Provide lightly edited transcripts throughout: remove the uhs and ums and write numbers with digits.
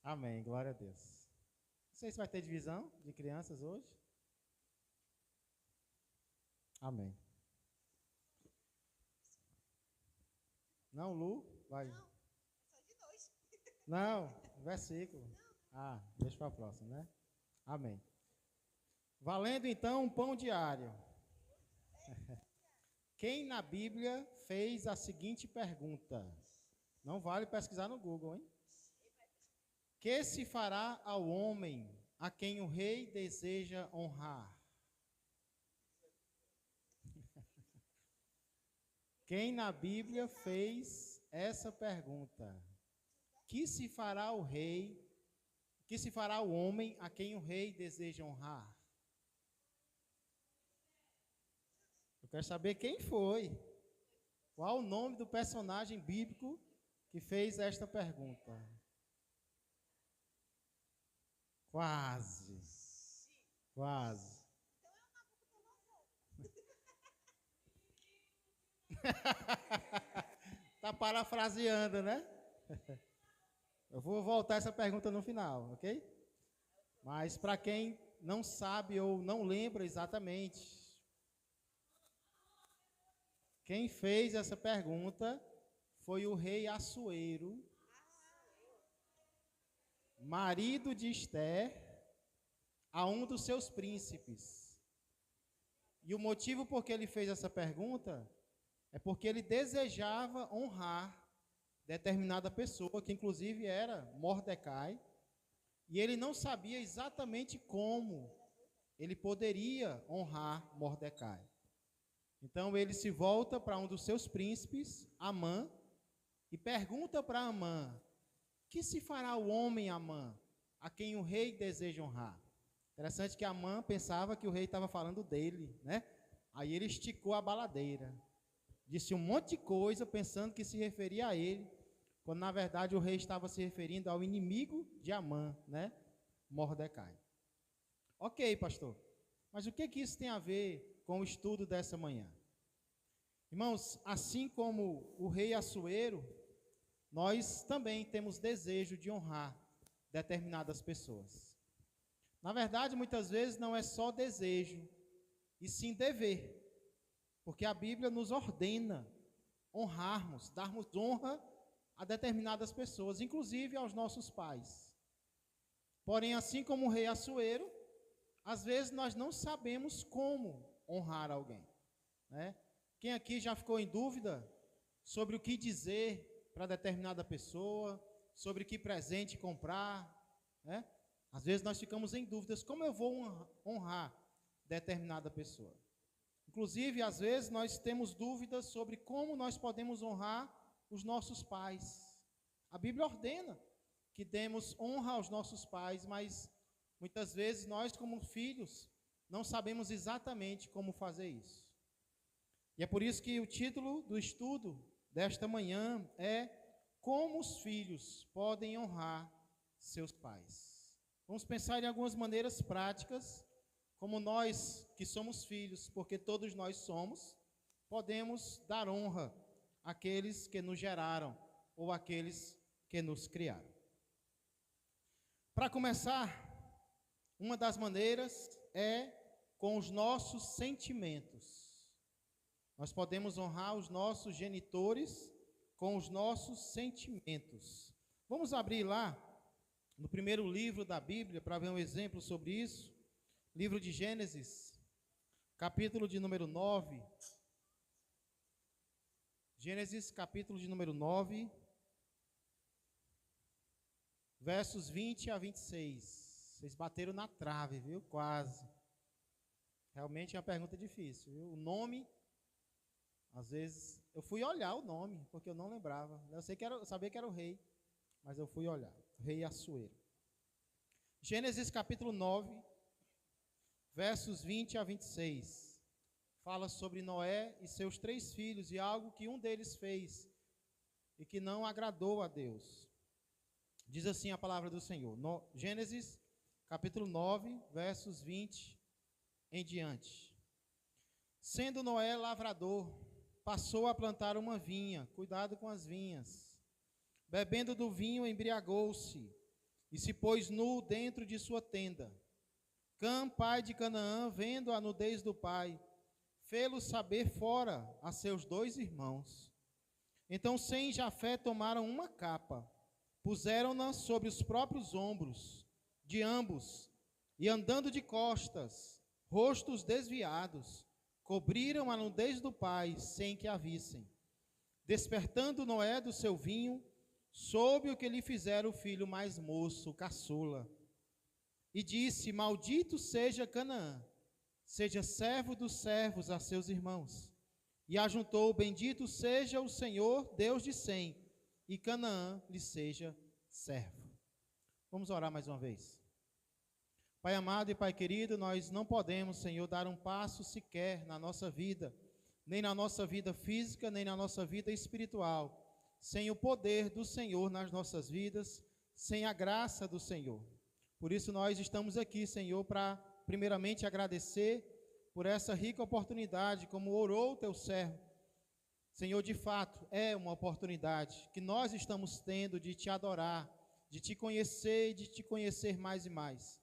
Amém, glória a Deus. Não sei se vai ter divisão de crianças hoje. Amém. Não, Lu? Vai. Não, é só de dois. Não, versículo. Ah, deixa para a próxima, né? Amém. Valendo então um pão diário. Quem na Bíblia fez a seguinte pergunta? Não vale pesquisar no Google, hein? Que se fará ao homem a quem o rei deseja honrar? Quem na Bíblia fez essa pergunta? Que se fará o rei, que se fará o homem a quem o rei deseja honrar? Eu quero saber quem foi. Qual o nome do personagem bíblico que fez esta pergunta? Quase, quase. Então é uma boca por louvor. Tá parafraseando, né? Eu vou voltar essa pergunta no final, ok? Mas para quem não sabe ou não lembra exatamente, quem fez essa pergunta foi o rei Assuero, marido de Esther, a um dos seus príncipes. E o motivo por que ele fez essa pergunta é porque ele desejava honrar determinada pessoa, que inclusive era Mordecai, e ele não sabia exatamente como ele poderia honrar Mordecai. Então ele se volta para um dos seus príncipes, Amã, e pergunta para Amã: que se fará o homem, Amã, a quem o rei deseja honrar? Interessante que Amã pensava que o rei estava falando dele, né? Aí ele esticou a baladeira, disse um monte de coisa pensando que se referia a ele, quando na verdade o rei estava se referindo ao inimigo de Amã, né? Mordecai. Ok, pastor, mas o que isso tem a ver com o estudo dessa manhã? Irmãos, assim como o rei Assuero, nós também temos desejo de honrar determinadas pessoas. Na verdade, muitas vezes não é só desejo, e sim dever, porque a Bíblia nos ordena honrarmos, darmos honra a determinadas pessoas, inclusive aos nossos pais. Porém, assim como o rei Assuero, às vezes nós não sabemos como honrar alguém, né? Quem aqui já ficou em dúvida sobre o que dizer para determinada pessoa, sobre que presente comprar, né? Às vezes nós ficamos em dúvidas, como eu vou honrar determinada pessoa? Inclusive, às vezes nós temos dúvidas sobre como nós podemos honrar os nossos pais. A Bíblia ordena que demos honra aos nossos pais, mas muitas vezes nós, como filhos, não sabemos exatamente como fazer isso. E é por isso que o título do estudo desta manhã é Como os filhos podem honrar seus pais. Vamos pensar em algumas maneiras práticas, como nós que somos filhos, porque todos nós somos, podemos dar honra àqueles que nos geraram ou àqueles que nos criaram. Para começar, uma das maneiras é com os nossos sentimentos. Nós podemos honrar os nossos genitores com os nossos sentimentos. Vamos abrir lá no primeiro livro da Bíblia para ver um exemplo sobre isso. Livro de Gênesis, capítulo de número 9. Gênesis, capítulo de número 9, versos 20 a 26. Vocês bateram na trave, viu? Quase. Realmente é uma pergunta difícil, viu? O nome, às vezes, eu fui olhar o nome, porque eu não lembrava. Eu sabia que era o rei, mas eu fui olhar. O rei Assuero. Gênesis, capítulo 9, versos 20 a 26. Fala sobre Noé e seus 3 filhos e algo que um deles fez e que não agradou a Deus. Diz assim a palavra do Senhor. Gênesis, capítulo 9, versos 20 em diante. Sendo Noé lavrador, passou a plantar uma vinha, cuidado com as vinhas. Bebendo do vinho, embriagou-se e se pôs nu dentro de sua tenda. Cã, pai de Canaã, vendo a nudez do pai, fê-lo saber fora a seus 2 irmãos. Então Sem e Jafé tomaram uma capa, puseram-na sobre os próprios ombros de ambos, e andando de costas, rostos desviados, cobriram a nudez do pai, sem que a vissem. Despertando Noé do seu vinho, soube o que lhe fizera o filho mais moço, o caçula. E disse: Maldito seja Canaã, seja servo dos servos a seus irmãos. E ajuntou: Bendito seja o Senhor, Deus de Sem, e Canaã lhe seja servo. Vamos orar mais uma vez. Pai amado e Pai querido, nós não podemos, Senhor, dar um passo sequer na nossa vida, nem na nossa vida física, nem na nossa vida espiritual, sem o poder do Senhor nas nossas vidas, sem a graça do Senhor. Por isso nós estamos aqui, Senhor, para primeiramente agradecer por essa rica oportunidade, como orou o teu servo. Senhor, de fato, é uma oportunidade que nós estamos tendo de te adorar, de te conhecer e de te conhecer mais e mais.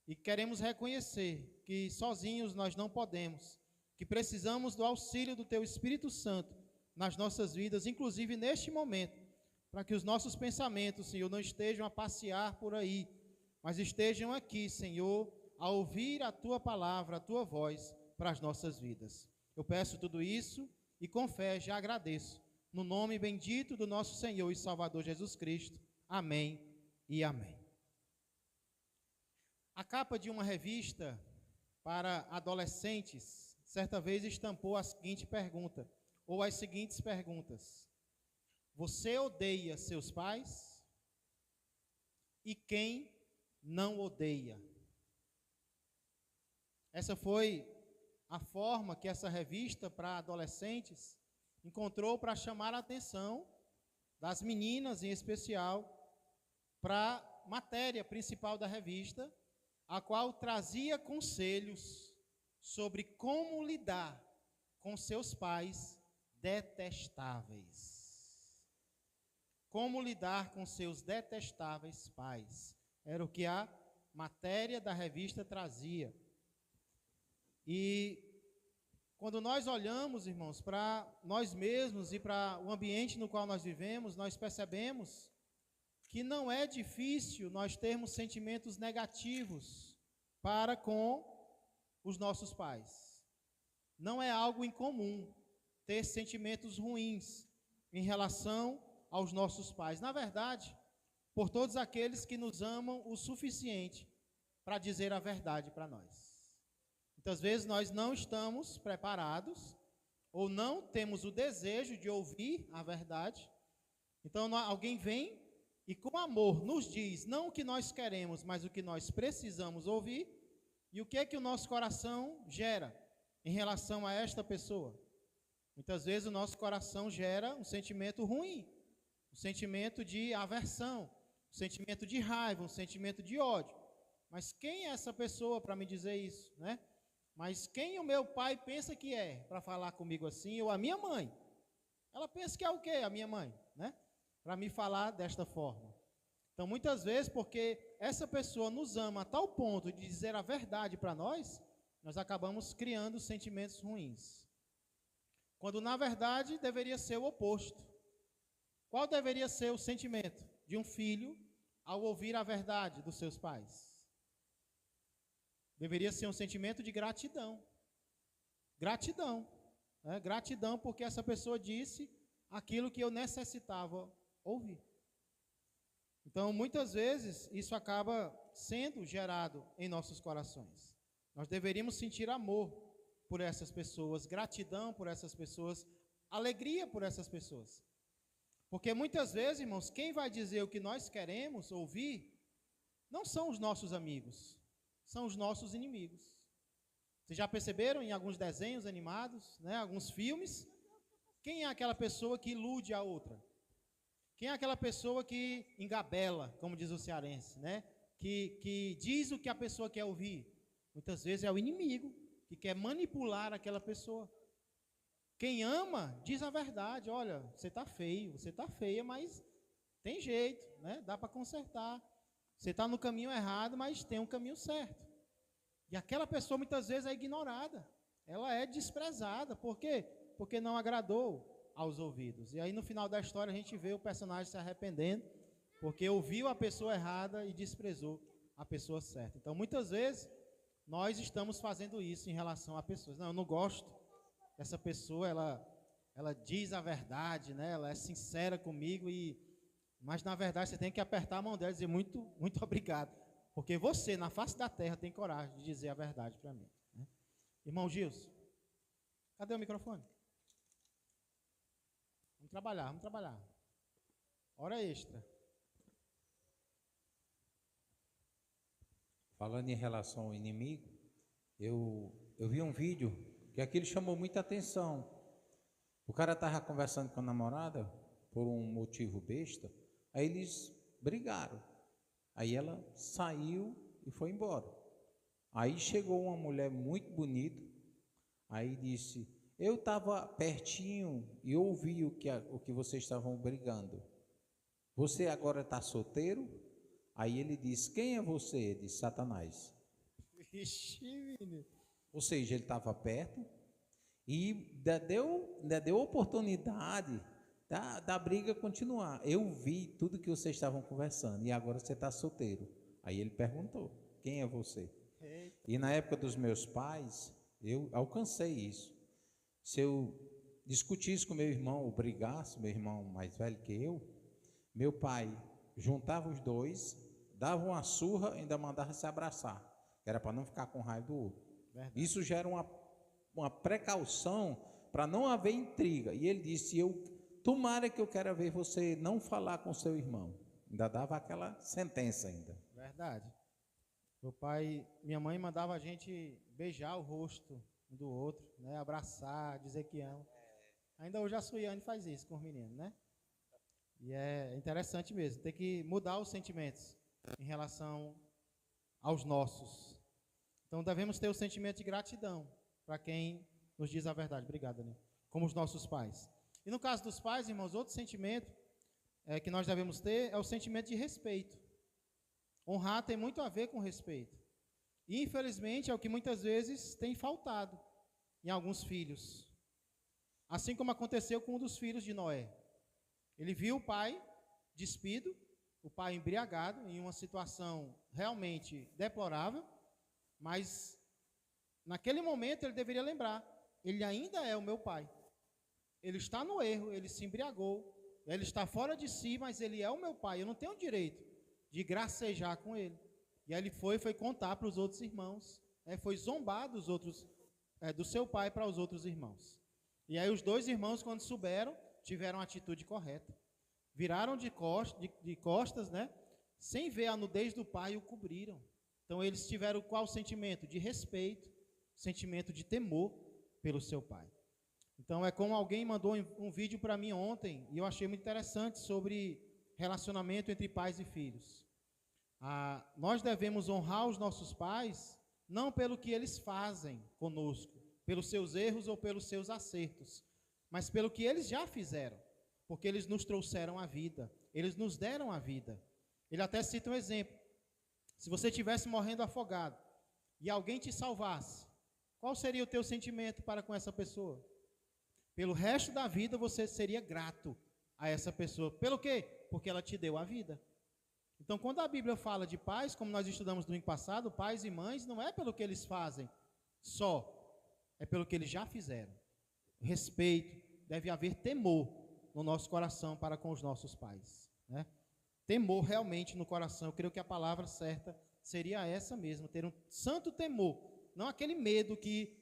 E queremos reconhecer que sozinhos nós não podemos, que precisamos do auxílio do Teu Espírito Santo nas nossas vidas, inclusive neste momento, para que os nossos pensamentos, Senhor, não estejam a passear por aí, mas estejam aqui, Senhor, a ouvir a Tua palavra, a Tua voz para as nossas vidas. Eu peço tudo isso e com fé já agradeço, no nome bendito do nosso Senhor e Salvador Jesus Cristo. Amém e amém. A capa de uma revista para adolescentes, certa vez estampou a seguinte pergunta, ou as seguintes perguntas: você odeia seus pais? E quem não odeia? Essa foi a forma que essa revista para adolescentes encontrou para chamar a atenção das meninas, em especial, para a matéria principal da revista, a qual trazia conselhos sobre como lidar com seus pais detestáveis. Como lidar com seus detestáveis pais. Era o que a matéria da revista trazia. E quando nós olhamos, irmãos, para nós mesmos e para o ambiente no qual nós vivemos, nós percebemos que não é difícil nós termos sentimentos negativos para com os nossos pais. Não é algo incomum ter sentimentos ruins em relação aos nossos pais. Na verdade, por todos aqueles que nos amam o suficiente para dizer a verdade para nós. Muitas vezes nós não estamos preparados ou não temos o desejo de ouvir a verdade. Então alguém vem e com amor nos diz, não o que nós queremos, mas o que nós precisamos ouvir. E o que é que o nosso coração gera em relação a esta pessoa? Muitas vezes o nosso coração gera um sentimento ruim, um sentimento de aversão, um sentimento de raiva, um sentimento de ódio. Mas quem é essa pessoa para me dizer isso, né? Mas quem o meu pai pensa que é para falar comigo assim, ou a minha mãe? Ela pensa que é o quê, a minha mãe, né? Para me falar desta forma. Então, muitas vezes, porque essa pessoa nos ama a tal ponto de dizer a verdade para nós, nós acabamos criando sentimentos ruins. Quando, na verdade, deveria ser o oposto. Qual deveria ser o sentimento de um filho ao ouvir a verdade dos seus pais? Deveria ser um sentimento de gratidão. Gratidão. Né? Gratidão porque essa pessoa disse aquilo que eu necessitava ouvir. Então, muitas vezes, isso acaba sendo gerado em nossos corações. Nós deveríamos sentir amor por essas pessoas, gratidão por essas pessoas, alegria por essas pessoas. Porque muitas vezes, irmãos, quem vai dizer o que nós queremos ouvir não são os nossos amigos, são os nossos inimigos. Vocês já perceberam em alguns desenhos animados, né, alguns filmes? Quem é aquela pessoa que ilude a outra? Quem é aquela pessoa que engabela, como diz o cearense, né? Que diz o que a pessoa quer ouvir? Muitas vezes é o inimigo que quer manipular aquela pessoa. Quem ama, diz a verdade. Olha, você está feio, você está feia, mas tem jeito, né? Dá para consertar. Você está no caminho errado, mas tem um caminho certo. E aquela pessoa muitas vezes é ignorada. Ela é desprezada. Por quê? Porque não agradou aos ouvidos. E aí no final da história a gente vê o personagem se arrependendo, porque ouviu a pessoa errada e desprezou a pessoa certa. Então muitas vezes nós estamos fazendo isso em relação a pessoas. Não, eu não gosto dessa pessoa, ela diz a verdade, né? Ela é sincera comigo, mas na verdade você tem que apertar a mão dela e dizer muito, muito obrigado, porque você, na face da terra, tem coragem de dizer a verdade para mim, né? Irmão Gilson, cadê o microfone? Vamos trabalhar. Hora extra. Falando em relação ao inimigo, eu vi um vídeo que aquilo chamou muita atenção. O cara estava conversando com a namorada por um motivo besta, aí eles brigaram. Aí ela saiu e foi embora. Aí chegou uma mulher muito bonita, aí disse: eu estava pertinho e ouvi o que vocês estavam brigando. Você agora está solteiro? Aí ele disse: quem é você? Ele disse: Satanás. Ixi, menino. Ou seja, ele estava perto e ainda deu oportunidade da briga continuar. Eu vi tudo que vocês estavam conversando e agora você está solteiro. Aí ele perguntou: quem é você? E na época dos meus pais, eu alcancei isso. Se eu discutisse com meu irmão, ou brigasse, meu irmão mais velho que eu, meu pai juntava os dois, dava uma surra e ainda mandava se abraçar. Era para não ficar com raiva do outro. Verdade. Isso gera uma precaução para não haver intriga. E ele disse: tomara que eu quero ver você não falar com seu irmão. Ainda dava aquela sentença ainda. Verdade. Meu pai, minha mãe mandava a gente beijar o rosto um do outro, né? Abraçar, dizer que ama. Ainda hoje a Suiane faz isso com os meninos, né? E é interessante mesmo, tem que mudar os sentimentos em relação aos nossos. Então devemos ter o sentimento de gratidão para quem nos diz a verdade. Obrigado, Daniel. Como os nossos pais. E no caso dos pais, irmãos, outro sentimento que nós devemos ter é o sentimento de respeito. Honrar tem muito a ver com respeito. E infelizmente é o que muitas vezes tem faltado em alguns filhos. Assim como aconteceu com um dos filhos de Noé. Ele viu o pai despido, o pai embriagado, em uma situação realmente deplorável, mas naquele momento ele deveria lembrar: ele ainda é o meu pai. Ele está no erro, ele se embriagou, ele está fora de si, mas ele é o meu pai. Eu não tenho o direito de gracejar com ele. E aí ele foi contar para os outros irmãos, foi zombar dos outros, do seu pai para os outros irmãos. E aí os dois irmãos, quando souberam, tiveram a atitude correta. Viraram de costas, né? Sem ver a nudez do pai, o cobriram. Então eles tiveram qual sentimento? De respeito, sentimento de temor pelo seu pai. Então é como alguém mandou um vídeo para mim ontem, e eu achei muito interessante sobre relacionamento entre pais e filhos. Nós devemos honrar os nossos pais, não pelo que eles fazem conosco, pelos seus erros ou pelos seus acertos, mas pelo que eles já fizeram, porque eles nos trouxeram a vida, eles nos deram a vida. Ele até cita um exemplo: se você estivesse morrendo afogado e alguém te salvasse, qual seria o teu sentimento para com essa pessoa? Pelo resto da vida você seria grato a essa pessoa. Pelo quê? Porque ela te deu a vida. Então, quando a Bíblia fala de pais, como nós estudamos no domingo passado, pais e mães, não é pelo que eles fazem só, é pelo que eles já fizeram. Respeito, deve haver temor no nosso coração para com os nossos pais, né? Temor realmente no coração. Eu creio que a palavra certa seria essa mesmo, ter um santo temor, não aquele medo que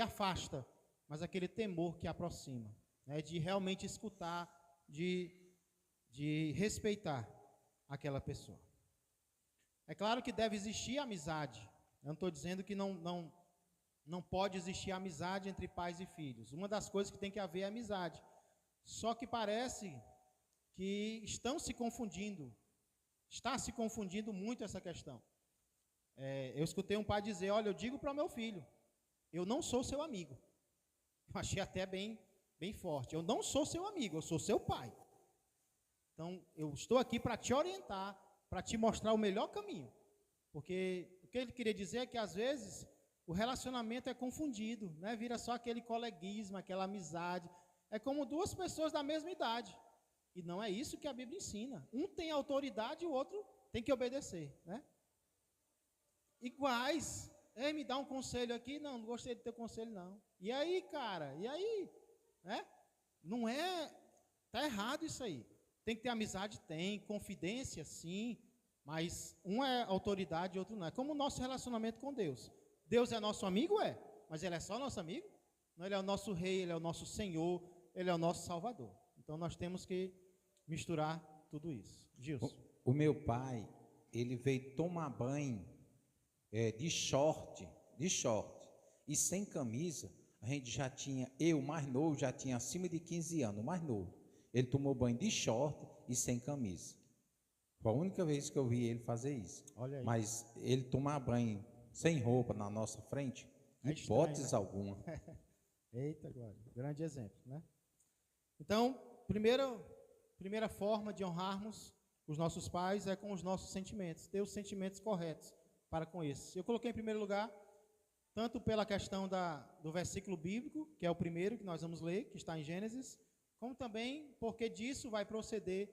afasta, mas aquele temor que aproxima, né? De realmente escutar, de respeitar aquela pessoa. É claro que deve existir amizade. Eu não estou dizendo que não pode existir amizade entre pais e filhos. Uma das coisas que tem que haver é amizade. Só que parece que está se confundindo muito essa questão. Eu escutei um pai dizer: olha, eu digo para o meu filho, eu não sou seu amigo. Eu achei até bem forte. Eu não sou seu amigo, eu sou seu pai. Então, eu estou aqui para te orientar, para te mostrar o melhor caminho. Porque o que ele queria dizer é que, às vezes, o relacionamento é confundido, né? Vira só aquele coleguismo, aquela amizade. É como duas pessoas da mesma idade. E não é isso que a Bíblia ensina. Um tem autoridade e o outro tem que obedecer, né? Iguais. Ei, me dá um conselho aqui? Não gostei do teu conselho, não. E aí, cara? E aí? Né? Não é... Está errado isso aí. Tem que ter amizade? Tem. Confidência? Sim. Mas um é autoridade e outro não. É como o nosso relacionamento com Deus. Deus é nosso amigo? É. Mas Ele é só nosso amigo? Não, Ele é o nosso rei, Ele é o nosso Senhor, Ele é o nosso Salvador. Então nós temos que misturar tudo isso. Gilson. O meu pai, ele veio tomar banho de short, e sem camisa. A gente já tinha, eu mais novo, já tinha acima de 15 anos, mais novo. Ele tomou banho de short e sem camisa. Foi a única vez que eu vi ele fazer isso. Olha aí. Mas ele tomar banho sem roupa na nossa frente, É hipótese estranho, alguma. Eita, glória. Grande exemplo, né? Então, primeira forma de honrarmos os nossos pais é com os nossos sentimentos. Ter os sentimentos corretos para com esses. Eu coloquei em primeiro lugar, tanto pela questão do versículo bíblico, que é o primeiro que nós vamos ler, que está em Gênesis, como também porque disso vai proceder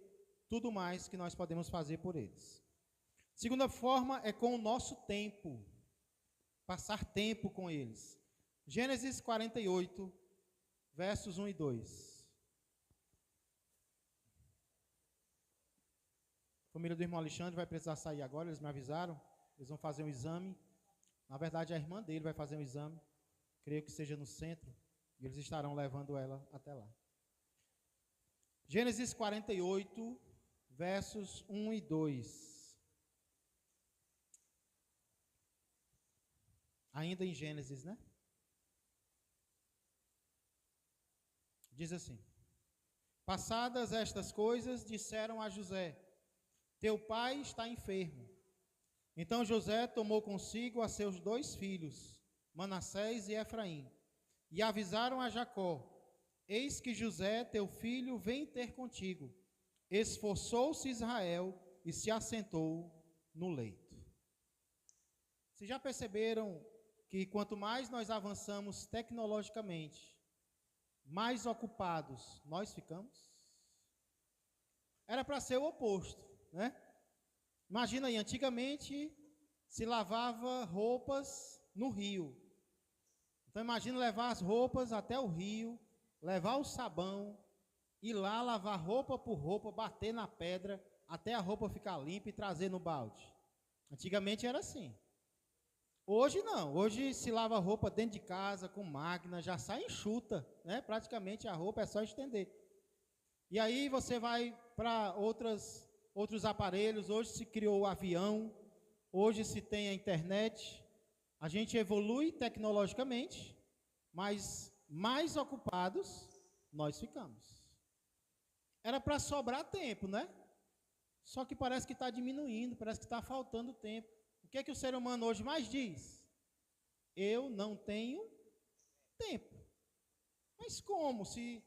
tudo mais que nós podemos fazer por eles. Segunda forma é com o nosso tempo. Passar tempo com eles. Gênesis 48, versos 1 e 2. A família do irmão Alexandre vai precisar sair agora, eles me avisaram. Eles vão fazer um exame. Na verdade, a irmã dele vai fazer um exame. Creio que seja no centro. E eles estarão levando ela até lá. Gênesis 48, versos 1 e 2. Ainda em Gênesis, né? Diz assim: passadas estas coisas, disseram a José: teu pai está enfermo. Então José tomou consigo a seus 2 filhos, Manassés e Efraim, e avisaram a Jacó: eis que José, teu filho, vem ter contigo. Esforçou-se Israel e se assentou no leito. Vocês já perceberam que quanto mais nós avançamos tecnologicamente, mais ocupados nós ficamos? Era para ser o oposto, né? Imagina aí, antigamente se lavava roupas no rio. Então imagina levar as roupas até o rio, levar o sabão, ir lá lavar roupa por roupa, bater na pedra até a roupa ficar limpa e trazer no balde. Antigamente era assim. Hoje não, hoje se lava roupa dentro de casa, com máquina, já sai enxuta, né? Praticamente a roupa é só estender. E aí você vai para outros aparelhos, hoje se criou o avião, hoje se tem a internet, a gente evolui tecnologicamente, mas mais ocupados nós ficamos. Era para sobrar tempo, né? Só que parece que está diminuindo, parece que está faltando tempo. O que é que o ser humano hoje mais diz? Eu não tenho tempo. Mas como? Se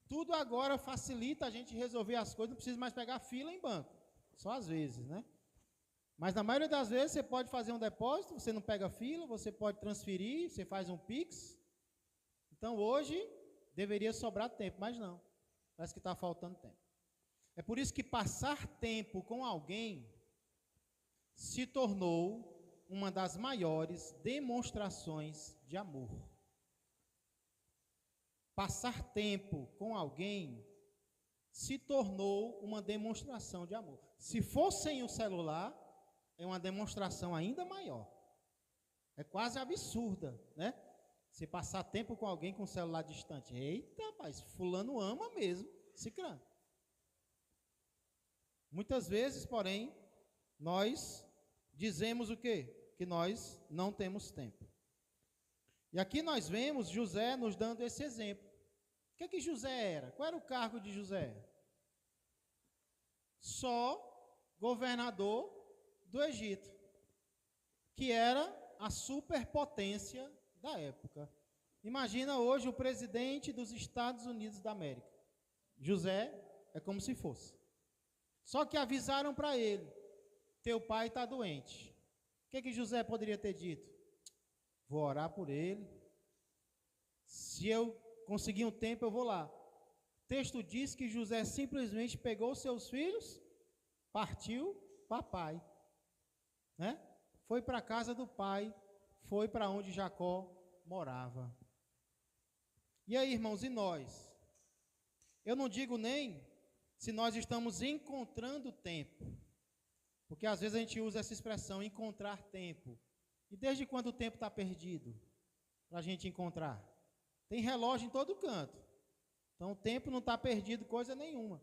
tudo agora facilita a gente resolver as coisas, não precisa mais pegar fila em banco. Só às vezes, né? Mas na maioria das vezes você pode fazer um depósito, você não pega fila, você pode transferir, você faz um Pix. Então hoje deveria sobrar tempo, mas não. Parece que está faltando tempo. É por isso que passar tempo com alguém se tornou uma das maiores demonstrações de amor. Passar tempo com alguém se tornou uma demonstração de amor. Se for sem o celular, é uma demonstração ainda maior. É quase absurda, né? Se passar tempo com alguém com o celular distante. Eita, rapaz, fulano ama mesmo, ciclano. Muitas vezes, porém, nós dizemos o quê? Que nós não temos tempo. E aqui nós vemos José nos dando esse exemplo. O que é que José era? Qual era o cargo de José? Só governador do Egito, que era a superpotência da época. Imagina hoje o presidente dos Estados Unidos da América. José é como se fosse. Só que avisaram para ele: teu pai está doente. O que José poderia ter dito? Vou orar por ele. Se eu conseguir um tempo, eu vou lá. O texto diz que José simplesmente pegou seus filhos, partiu para pai, né? Foi para a casa do pai, foi para onde Jacó morava. E aí, irmãos, e nós? Eu não digo nem se nós estamos encontrando tempo, porque às vezes a gente usa essa expressão, encontrar tempo. E desde quando o tempo está perdido para a gente encontrar? Tem relógio em todo canto. Então o tempo não está perdido coisa nenhuma.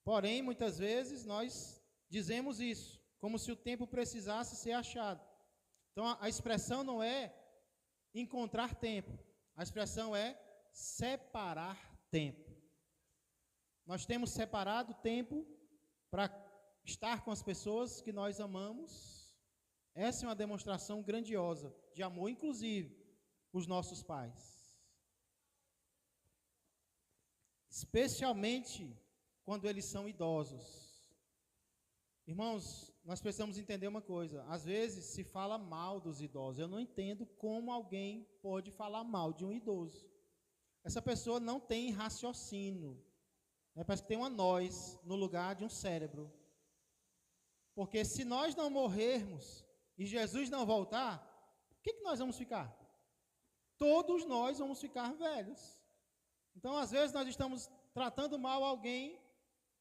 Porém, muitas vezes nós dizemos isso, como se o tempo precisasse ser achado. Então a expressão não é encontrar tempo, a expressão é separar tempo. Nós temos separado tempo para estar com as pessoas que nós amamos. Essa é uma demonstração grandiosa de amor, inclusive os nossos pais. Especialmente quando eles são idosos. Irmãos, nós precisamos entender uma coisa. Às vezes se fala mal dos idosos. Eu não entendo como alguém pode falar mal de um idoso. Essa pessoa não tem raciocínio. Parece que tem uma nós no lugar de um cérebro. Porque se nós não morrermos e Jesus não voltar, o que nós vamos ficar? Todos nós vamos ficar velhos. Então, às vezes, nós estamos tratando mal alguém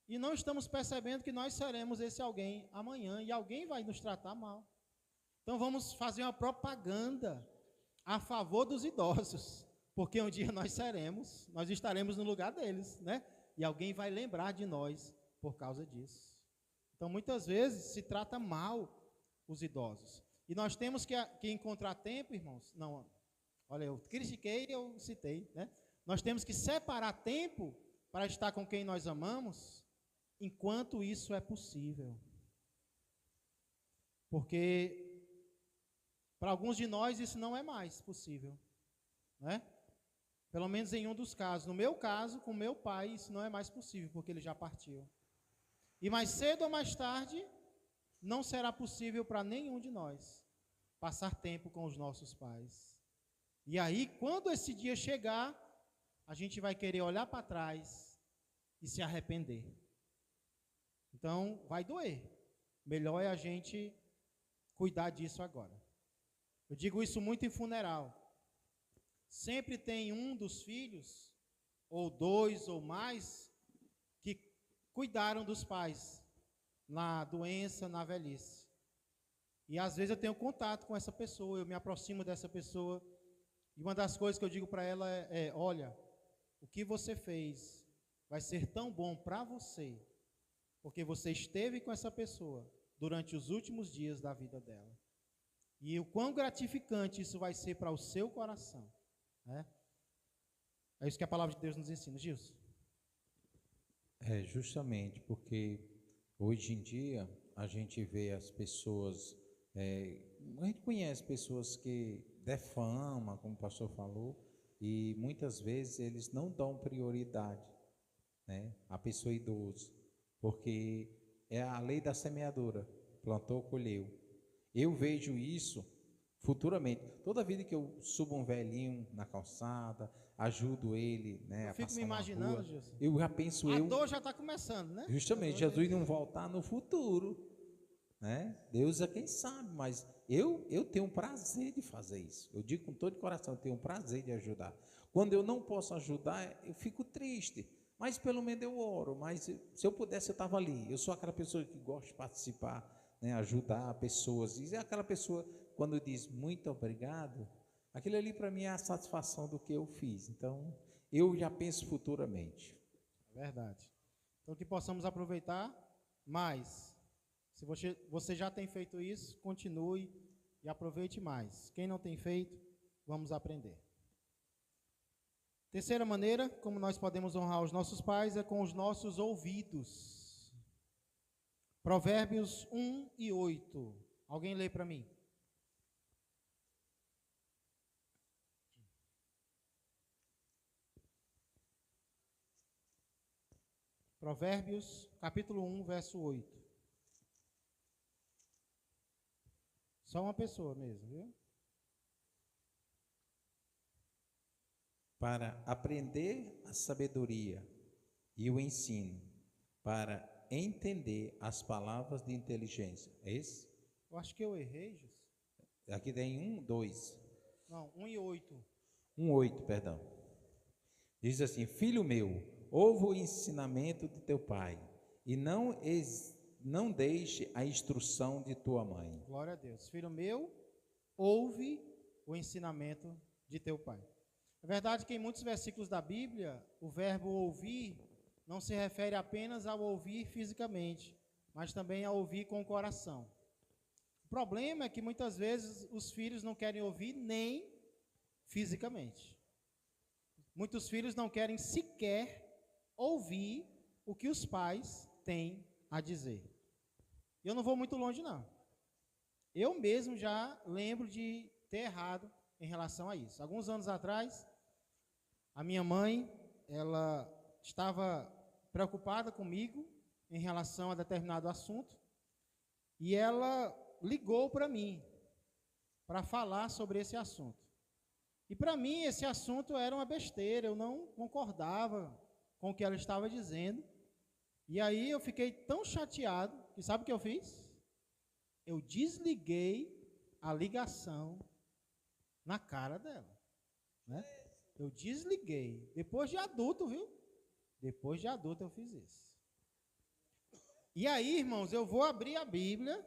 e não estamos percebendo que nós seremos esse alguém amanhã e alguém vai nos tratar mal. Então, vamos fazer uma propaganda a favor dos idosos, porque um dia nós estaremos no lugar deles, né? E alguém vai lembrar de nós por causa disso. Então, muitas vezes, se trata mal os idosos. E nós temos que encontrar tempo, irmãos. Não, olha, eu critiquei, eu citei, né? Nós temos que separar tempo para estar com quem nós amamos, enquanto isso é possível. Porque, para alguns de nós, isso não é mais possível, né? Pelo menos em um dos casos. No meu caso, com meu pai, isso não é mais possível, porque ele já partiu. E mais cedo ou mais tarde, não será possível para nenhum de nós passar tempo com os nossos pais. E aí, quando esse dia chegar, a gente vai querer olhar para trás e se arrepender. Então, vai doer. Melhor é a gente cuidar disso agora. Eu digo isso muito em funeral. Sempre tem um dos filhos, ou dois ou mais, que cuidaram dos pais na doença, na velhice. E às vezes eu tenho contato com essa pessoa, eu me aproximo dessa pessoa, e uma das coisas que eu digo para ela é: olha, o que você fez vai ser tão bom para você, porque você esteve com essa pessoa durante os últimos dias da vida dela. E o quão gratificante isso vai ser para o seu coração. É isso que a palavra de Deus nos ensina, Gilson. É justamente porque hoje em dia a gente vê as pessoas, a gente conhece pessoas que defamam, como o pastor falou, e muitas vezes eles não dão prioridade, né, à pessoa idosa, porque é a lei da semeadura, plantou, colheu. Eu vejo isso futuramente. Toda vida que eu subo um velhinho na calçada, ajudo ele, né, eu a fico passar me imaginando, na rua, Gilson. eu já penso, a dor já está começando, né? justamente, Jesus não voltar no futuro, né? Deus é quem sabe, mas eu tenho um prazer de fazer isso. Eu digo com todo o coração, eu tenho um prazer de ajudar. Quando eu não posso ajudar, eu fico triste, mas pelo menos eu oro. Mas se eu pudesse, eu estava ali. Eu sou aquela pessoa que gosta de participar, né, ajudar pessoas. E é aquela pessoa, quando diz muito obrigado, aquilo ali para mim é a satisfação do que eu fiz. Então, eu já penso futuramente. É verdade. Então, que possamos aproveitar mais. Se você já tem feito isso, continue e aproveite mais. Quem não tem feito, vamos aprender. Terceira maneira, como nós podemos honrar os nossos pais, é com os nossos ouvidos. Provérbios 1:8. Alguém lê para mim? Provérbios, capítulo 1, verso 8. Só uma pessoa mesmo, viu? Para aprender a sabedoria e o ensino, para entender as palavras de inteligência. É esse? Eu acho que eu errei, Jus. Aqui tem 2. Não, 1:8. 1:8, perdão. Diz assim: Filho meu, ouve o ensinamento de teu pai, e não deixe a instrução de tua mãe. Glória a Deus. Filho meu, ouve o ensinamento de teu pai. É verdade que em muitos versículos da Bíblia, o verbo ouvir não se refere apenas ao ouvir fisicamente, mas também ao ouvir com o coração. O problema é que muitas vezes os filhos não querem ouvir nem fisicamente. Muitos filhos não querem sequer ouvir o que os pais têm a dizer. Eu não vou muito longe, não. Eu mesmo já lembro de ter errado em relação a isso. Alguns anos atrás, a minha mãe, ela estava preocupada comigo em relação a determinado assunto e ela ligou para mim para falar sobre esse assunto. E para mim esse assunto era uma besteira, eu não concordava com o que ela estava dizendo. E aí eu fiquei tão chateado, que sabe o que eu fiz? Eu desliguei a ligação na cara dela, né? Eu desliguei, depois de adulto, viu? Depois de adulto eu fiz isso. E aí, irmãos, eu vou abrir a Bíblia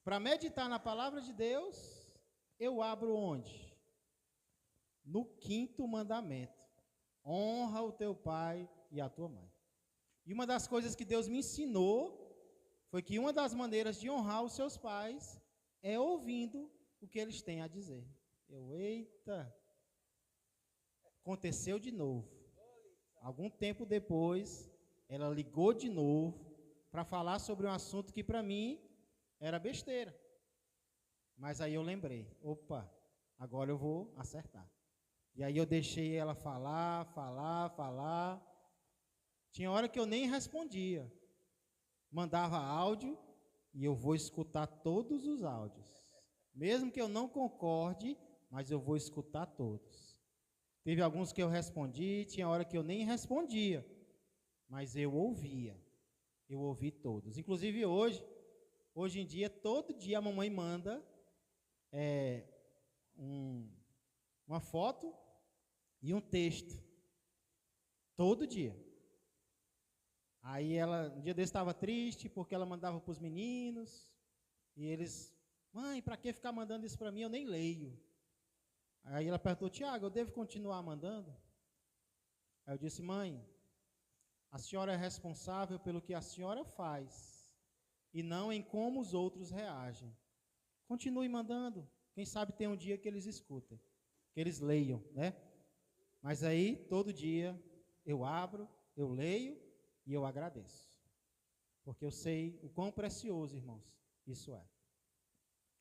para meditar na palavra de Deus. Eu abro onde? No 5º mandamento: honra o teu pai e a tua mãe. E uma das coisas que Deus me ensinou foi que uma das maneiras de honrar os seus pais é ouvindo o que eles têm a dizer. Eita, aconteceu de novo. Algum tempo depois, ela ligou de novo para falar sobre um assunto que para mim era besteira. Mas aí eu lembrei, opa, agora eu vou acertar. E aí eu deixei ela falar. Tinha hora que eu nem respondia. Mandava áudio e eu vou escutar todos os áudios. Mesmo que eu não concorde, mas eu vou escutar todos. Teve alguns que eu respondi, tinha hora que eu nem respondia, mas eu ouvia. Eu ouvi todos. Inclusive hoje em dia, todo dia a mamãe manda uma foto e um texto. Todo dia. Aí ela, um dia desse estava triste, porque ela mandava para os meninos, e eles, mãe, para que ficar mandando isso para mim? Eu nem leio. Aí ela perguntou, Tiago, eu devo continuar mandando? Aí eu disse, mãe, a senhora é responsável pelo que a senhora faz, e não em como os outros reagem. Continue mandando, quem sabe tem um dia que eles escutem, que eles leiam, né? Mas aí, todo dia, eu abro, eu leio, e eu agradeço, porque eu sei o quão precioso, irmãos, isso é.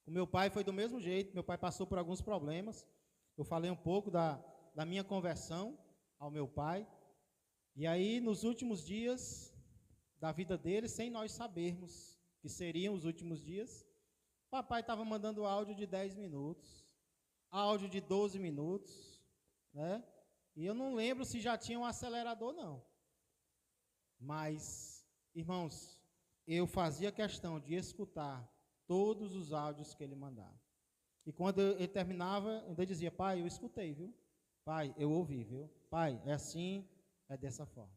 O meu pai foi do mesmo jeito, meu pai passou por alguns problemas, eu falei um pouco da minha conversão ao meu pai, e aí nos últimos dias da vida dele, sem nós sabermos que seriam os últimos dias, papai estava mandando áudio de 10 minutos, áudio de 12 minutos, né? E eu não lembro se já tinha um acelerador, não. Mas, irmãos, eu fazia questão de escutar todos os áudios que ele mandava. E quando ele terminava, eu ainda dizia, pai, eu escutei, viu? Pai, eu ouvi, viu? Pai, é assim, é dessa forma.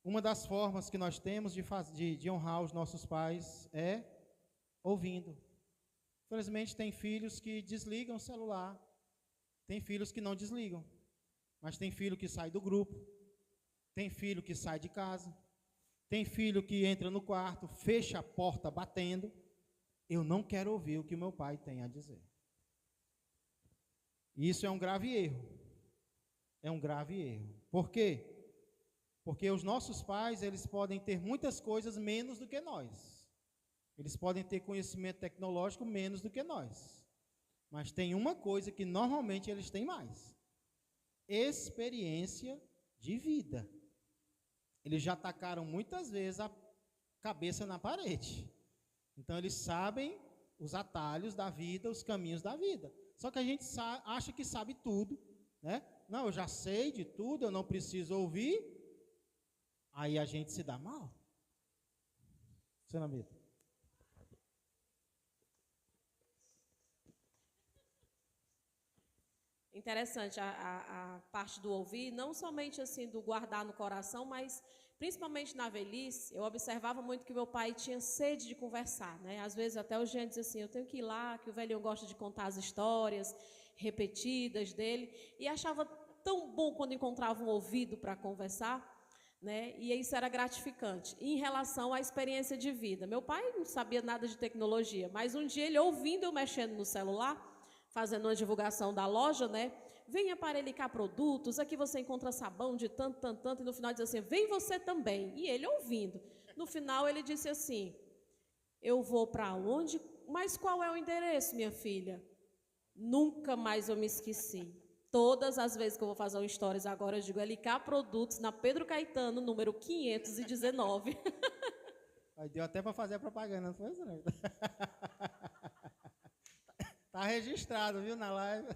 Uma das formas que nós temos de honrar os nossos pais é ouvindo. Infelizmente, tem filhos que desligam o celular, tem filhos que não desligam, mas tem filho que sai do grupo, tem filho que sai de casa, tem filho que entra no quarto, fecha a porta batendo. Eu não quero ouvir o que o meu pai tem a dizer. Isso é um grave erro. É um grave erro. Por quê? Porque os nossos pais, eles podem ter muitas coisas menos do que nós. Eles podem ter conhecimento tecnológico menos do que nós. Mas tem uma coisa que normalmente eles têm mais: experiência de vida. Eles já atacaram muitas vezes a cabeça na parede. Então eles sabem os atalhos da vida, os caminhos da vida. Só que a gente acha que sabe tudo, né? Não, eu já sei de tudo, eu não preciso ouvir. Aí a gente se dá mal. Senamita. Interessante a parte do ouvir, não somente assim do guardar no coração, mas principalmente na velhice, eu observava muito que meu pai tinha sede de conversar, né? Às vezes até o gente diz assim, eu tenho que ir lá, que o velhinho gosta de contar as histórias repetidas dele, e achava tão bom quando encontrava um ouvido para conversar, né? E isso era gratificante. E em relação à experiência de vida, meu pai não sabia nada de tecnologia, mas um dia ele ouvindo eu mexendo no celular, fazendo uma divulgação da loja, né? Venha para ele cá produtos, aqui você encontra sabão de tanto, tanto, tanto, e no final diz assim, vem você também. E ele ouvindo. No final ele disse assim, eu vou para onde? Mas qual é o endereço, minha filha? Nunca mais eu me esqueci. Todas as vezes que eu vou fazer um stories agora, eu digo LK Produtos, na Pedro Caetano, número 519. Aí deu até para fazer a propaganda, não foi, Zé? Tá registrado, viu, na live.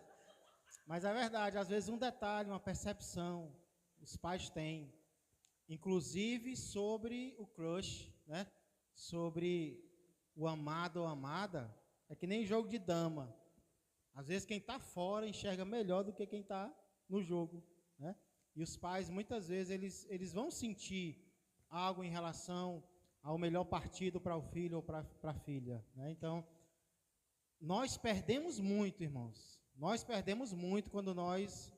Mas é verdade, às vezes um detalhe, uma percepção, os pais têm, inclusive sobre o crush, né? Sobre o amado ou amada, é que nem jogo de dama. Às vezes quem está fora enxerga melhor do que quem está no jogo, né? E os pais, muitas vezes, eles vão sentir algo em relação ao melhor partido para o filho ou para a filha, né? Então, nós perdemos muito, irmãos. Nós perdemos muito quando nós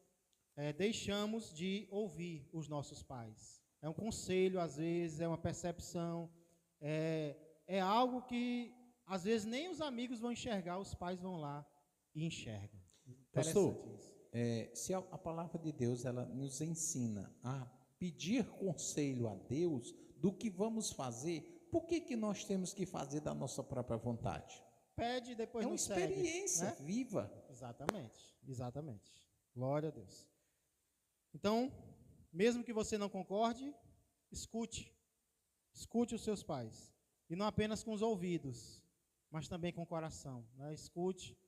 deixamos de ouvir os nossos pais. É um conselho, às vezes, é uma percepção, é algo que, às vezes, nem os amigos vão enxergar, os pais vão lá e enxergam. Pastor, Interessante isso. se a palavra de Deus ela nos ensina a pedir conselho a Deus do que vamos fazer, por que nós temos que fazer da nossa própria vontade? Pede e depois É uma nos segue, experiência né? viva. Exatamente, exatamente. Glória a Deus. Então, mesmo que você não concorde, escute. Escute os seus pais. E não apenas com os ouvidos, mas também com o coração, né? Escute.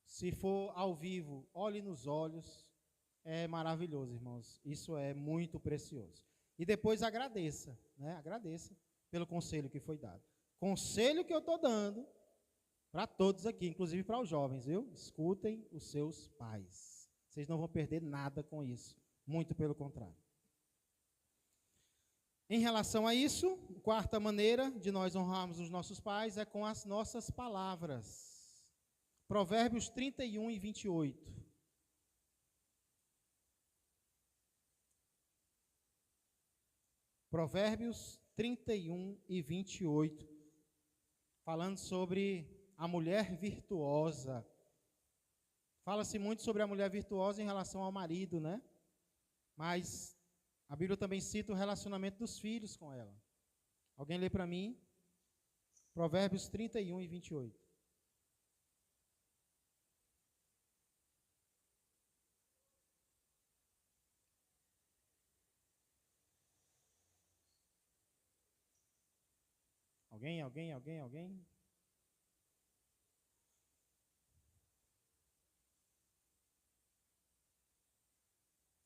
Se for ao vivo, olhe nos olhos. É maravilhoso, irmãos. Isso é muito precioso. E depois agradeça, né? Agradeça pelo conselho que foi dado. Conselho que eu estou dando para todos aqui, inclusive para os jovens, viu? Escutem os seus pais. Vocês não vão perder nada com isso. Muito pelo contrário. Em relação a isso, a quarta maneira de nós honrarmos os nossos pais é com as nossas palavras. Provérbios 31 e 28. Provérbios 31 e 28. Falando sobre a mulher virtuosa. Fala-se muito sobre a mulher virtuosa em relação ao marido, né? Mas a Bíblia também cita o relacionamento dos filhos com ela. Alguém lê para mim? Provérbios 31 e 28. Alguém?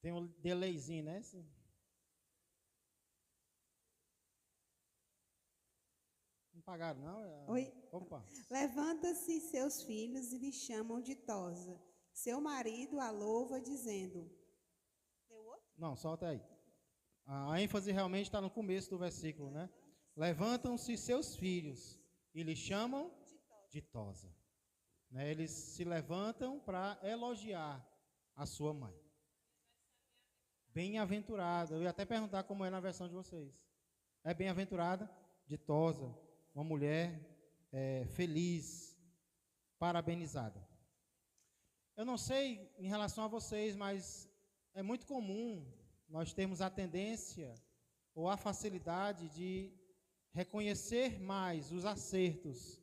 Tem um delayzinho, né? Não pagaram, não? Oi? Opa. Levanta-se seus filhos e lhe chamam ditosa. Seu marido a louva, dizendo... Deu outro? Não, solta aí. A ênfase realmente está no começo do versículo, né? Levantam-se seus filhos e lhe chamam ditosa. Né? Eles se levantam para elogiar a sua mãe. Bem-aventurada. Eu ia até perguntar como é na versão de vocês. É bem-aventurada, ditosa, uma mulher feliz, parabenizada. Eu não sei em relação a vocês, mas é muito comum nós termos a tendência ou a facilidade de reconhecer mais os acertos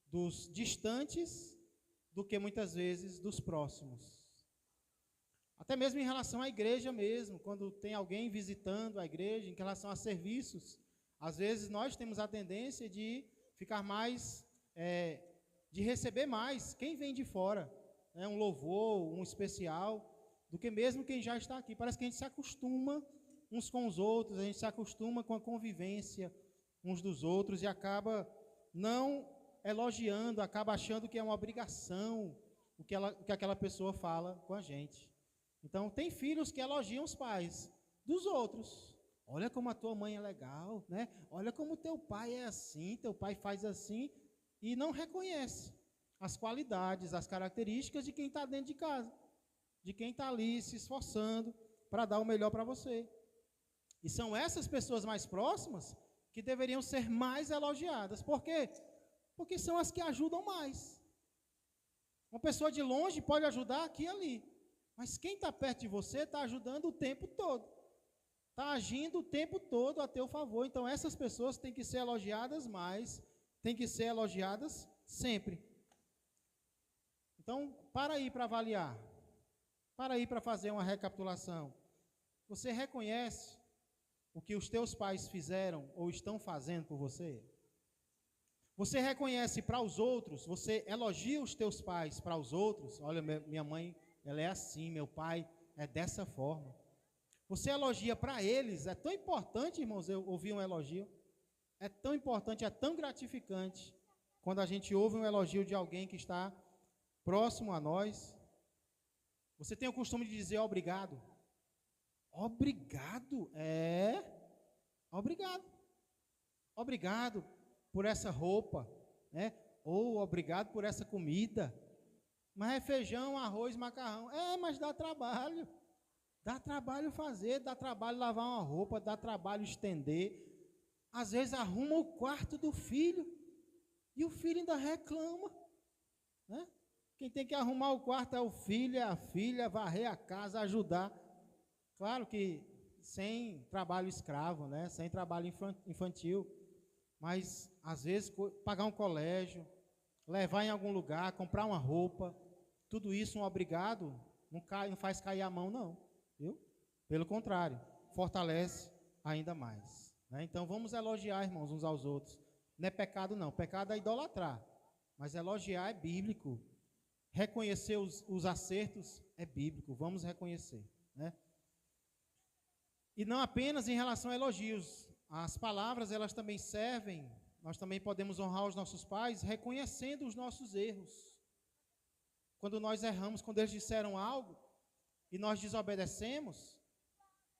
dos distantes do que muitas vezes dos próximos. Até mesmo em relação à igreja mesmo, quando tem alguém visitando a igreja, em relação a serviços, às vezes nós temos a tendência de ficar mais de receber mais quem vem de fora, né? Um louvor, um especial, do que mesmo quem já está aqui. Parece que a gente se acostuma uns com os outros, a gente se acostuma com a convivência uns dos outros e acaba não elogiando, acaba achando que é uma obrigação o que aquela pessoa fala com a gente. Então, tem filhos que elogiam os pais dos outros. Olha como a tua mãe é legal, né? Olha como teu pai é assim, teu pai faz assim, e não reconhece as qualidades, as características de quem está dentro de casa, de quem está ali se esforçando para dar o melhor para você. E são essas pessoas mais próximas que deveriam ser mais elogiadas. Por quê? Porque são as que ajudam mais. Uma pessoa de longe pode ajudar aqui e ali, mas quem está perto de você está ajudando o tempo todo. Está agindo o tempo todo a teu favor. Então, essas pessoas têm que ser elogiadas mais, têm que ser elogiadas sempre. Então, para aí para avaliar, para aí para fazer uma recapitulação. Você reconhece o que os teus pais fizeram ou estão fazendo por você? Você reconhece para os outros, você elogia os teus pais para os outros? Olha, minha mãe, ela é assim, meu pai é dessa forma. Você elogia para eles, é tão importante, irmãos, eu ouvir um elogio. É tão importante, é tão gratificante quando a gente ouve um elogio de alguém que está próximo a nós. Você tem o costume de dizer obrigado? Obrigado? Obrigado. Obrigado por essa roupa, né? Ou obrigado por essa comida. Mas é feijão, arroz, macarrão. Mas dá trabalho. Dá trabalho fazer, dá trabalho lavar uma roupa, dá trabalho estender. Às vezes arruma o quarto do filho e o filho ainda reclama, né? Quem tem que arrumar o quarto é o filho, é a filha, varrer a casa, ajudar. Claro que sem trabalho escravo, né? Sem trabalho infantil, mas às vezes pagar um colégio, levar em algum lugar, comprar uma roupa, tudo isso um obrigado não faz cair a mão, não. Viu? Pelo contrário, fortalece ainda mais, né? Então vamos elogiar, irmãos, uns aos outros. Não é pecado não, pecado é idolatrar, mas elogiar é bíblico. Reconhecer os acertos é bíblico, vamos reconhecer, né? E não apenas em relação a elogios, as palavras elas também servem, nós também podemos honrar os nossos pais reconhecendo os nossos erros. Quando nós erramos, quando eles disseram algo e nós desobedecemos,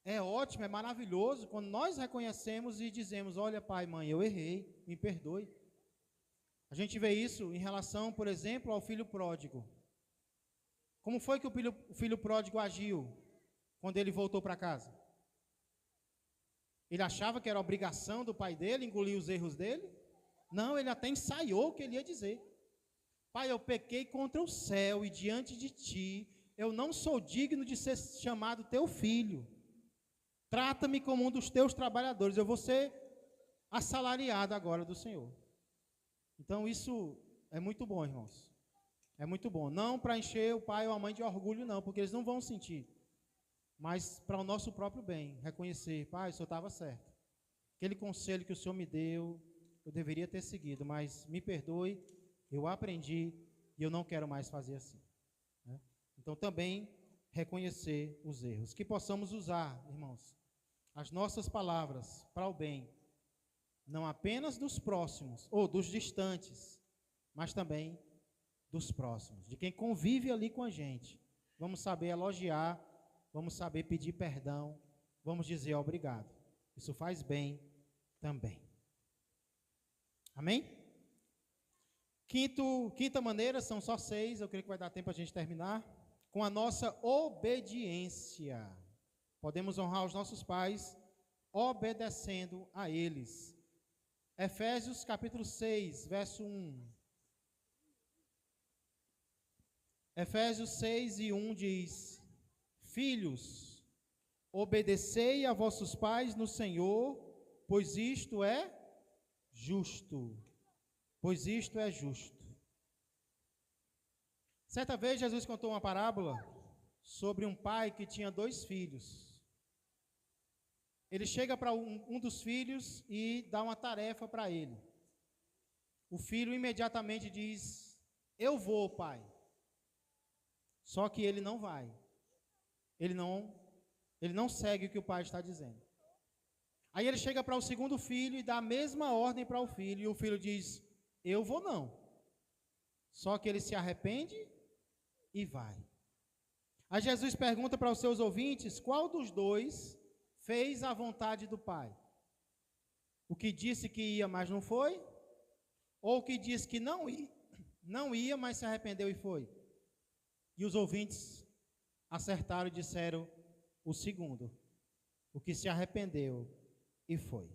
é ótimo, é maravilhoso quando nós reconhecemos e dizemos: olha, pai, mãe, eu errei, me perdoe. A gente vê isso em relação, por exemplo, ao filho pródigo. Como foi que o filho pródigo agiu quando ele voltou para casa? Ele achava que era obrigação do pai dele engolir os erros dele? Não, ele até ensaiou o que ele ia dizer. Pai, eu pequei contra o céu e diante de ti, eu não sou digno de ser chamado teu filho. Trata-me como um dos teus trabalhadores. Eu vou ser assalariado agora do Senhor. Então isso é muito bom, irmãos. É muito bom. Não para encher o pai ou a mãe de orgulho, não, porque eles não vão sentir. Mas para o nosso próprio bem, reconhecer: pai, o Senhor estava certo. Aquele conselho que o Senhor me deu, eu deveria ter seguido, mas me perdoe, eu aprendi e eu não quero mais fazer assim. Então, também reconhecer os erros. Que possamos usar, irmãos, as nossas palavras para o bem, não apenas dos próximos ou dos distantes, mas também dos próximos, de quem convive ali com a gente. Vamos saber elogiar, vamos saber pedir perdão, vamos dizer obrigado. Isso faz bem também. Amém? Quinta maneira, são só 6, eu creio que vai dar tempo a gente terminar. Com a nossa obediência. Podemos honrar os nossos pais obedecendo a eles. Efésios capítulo 6, verso 1. Efésios 6 e 1 diz: filhos, obedecei a vossos pais no Senhor, pois isto é justo. Pois isto é justo. Certa vez Jesus contou uma parábola sobre um pai que tinha 2 filhos. Ele chega para um dos filhos e dá uma tarefa para ele. O filho imediatamente diz: eu vou, pai. Só que ele não vai. Ele não segue o que o pai está dizendo. Aí ele chega para o segundo filho e dá a mesma ordem para o filho, e o filho diz, eu vou não. Só que ele se arrepende e vai. Aí Jesus pergunta para os seus ouvintes, qual dos dois fez a vontade do pai? O que disse que ia, mas não foi? Ou o que disse que não ia, mas se arrependeu e foi? E os ouvintes acertaram e disseram o segundo, o que se arrependeu e foi.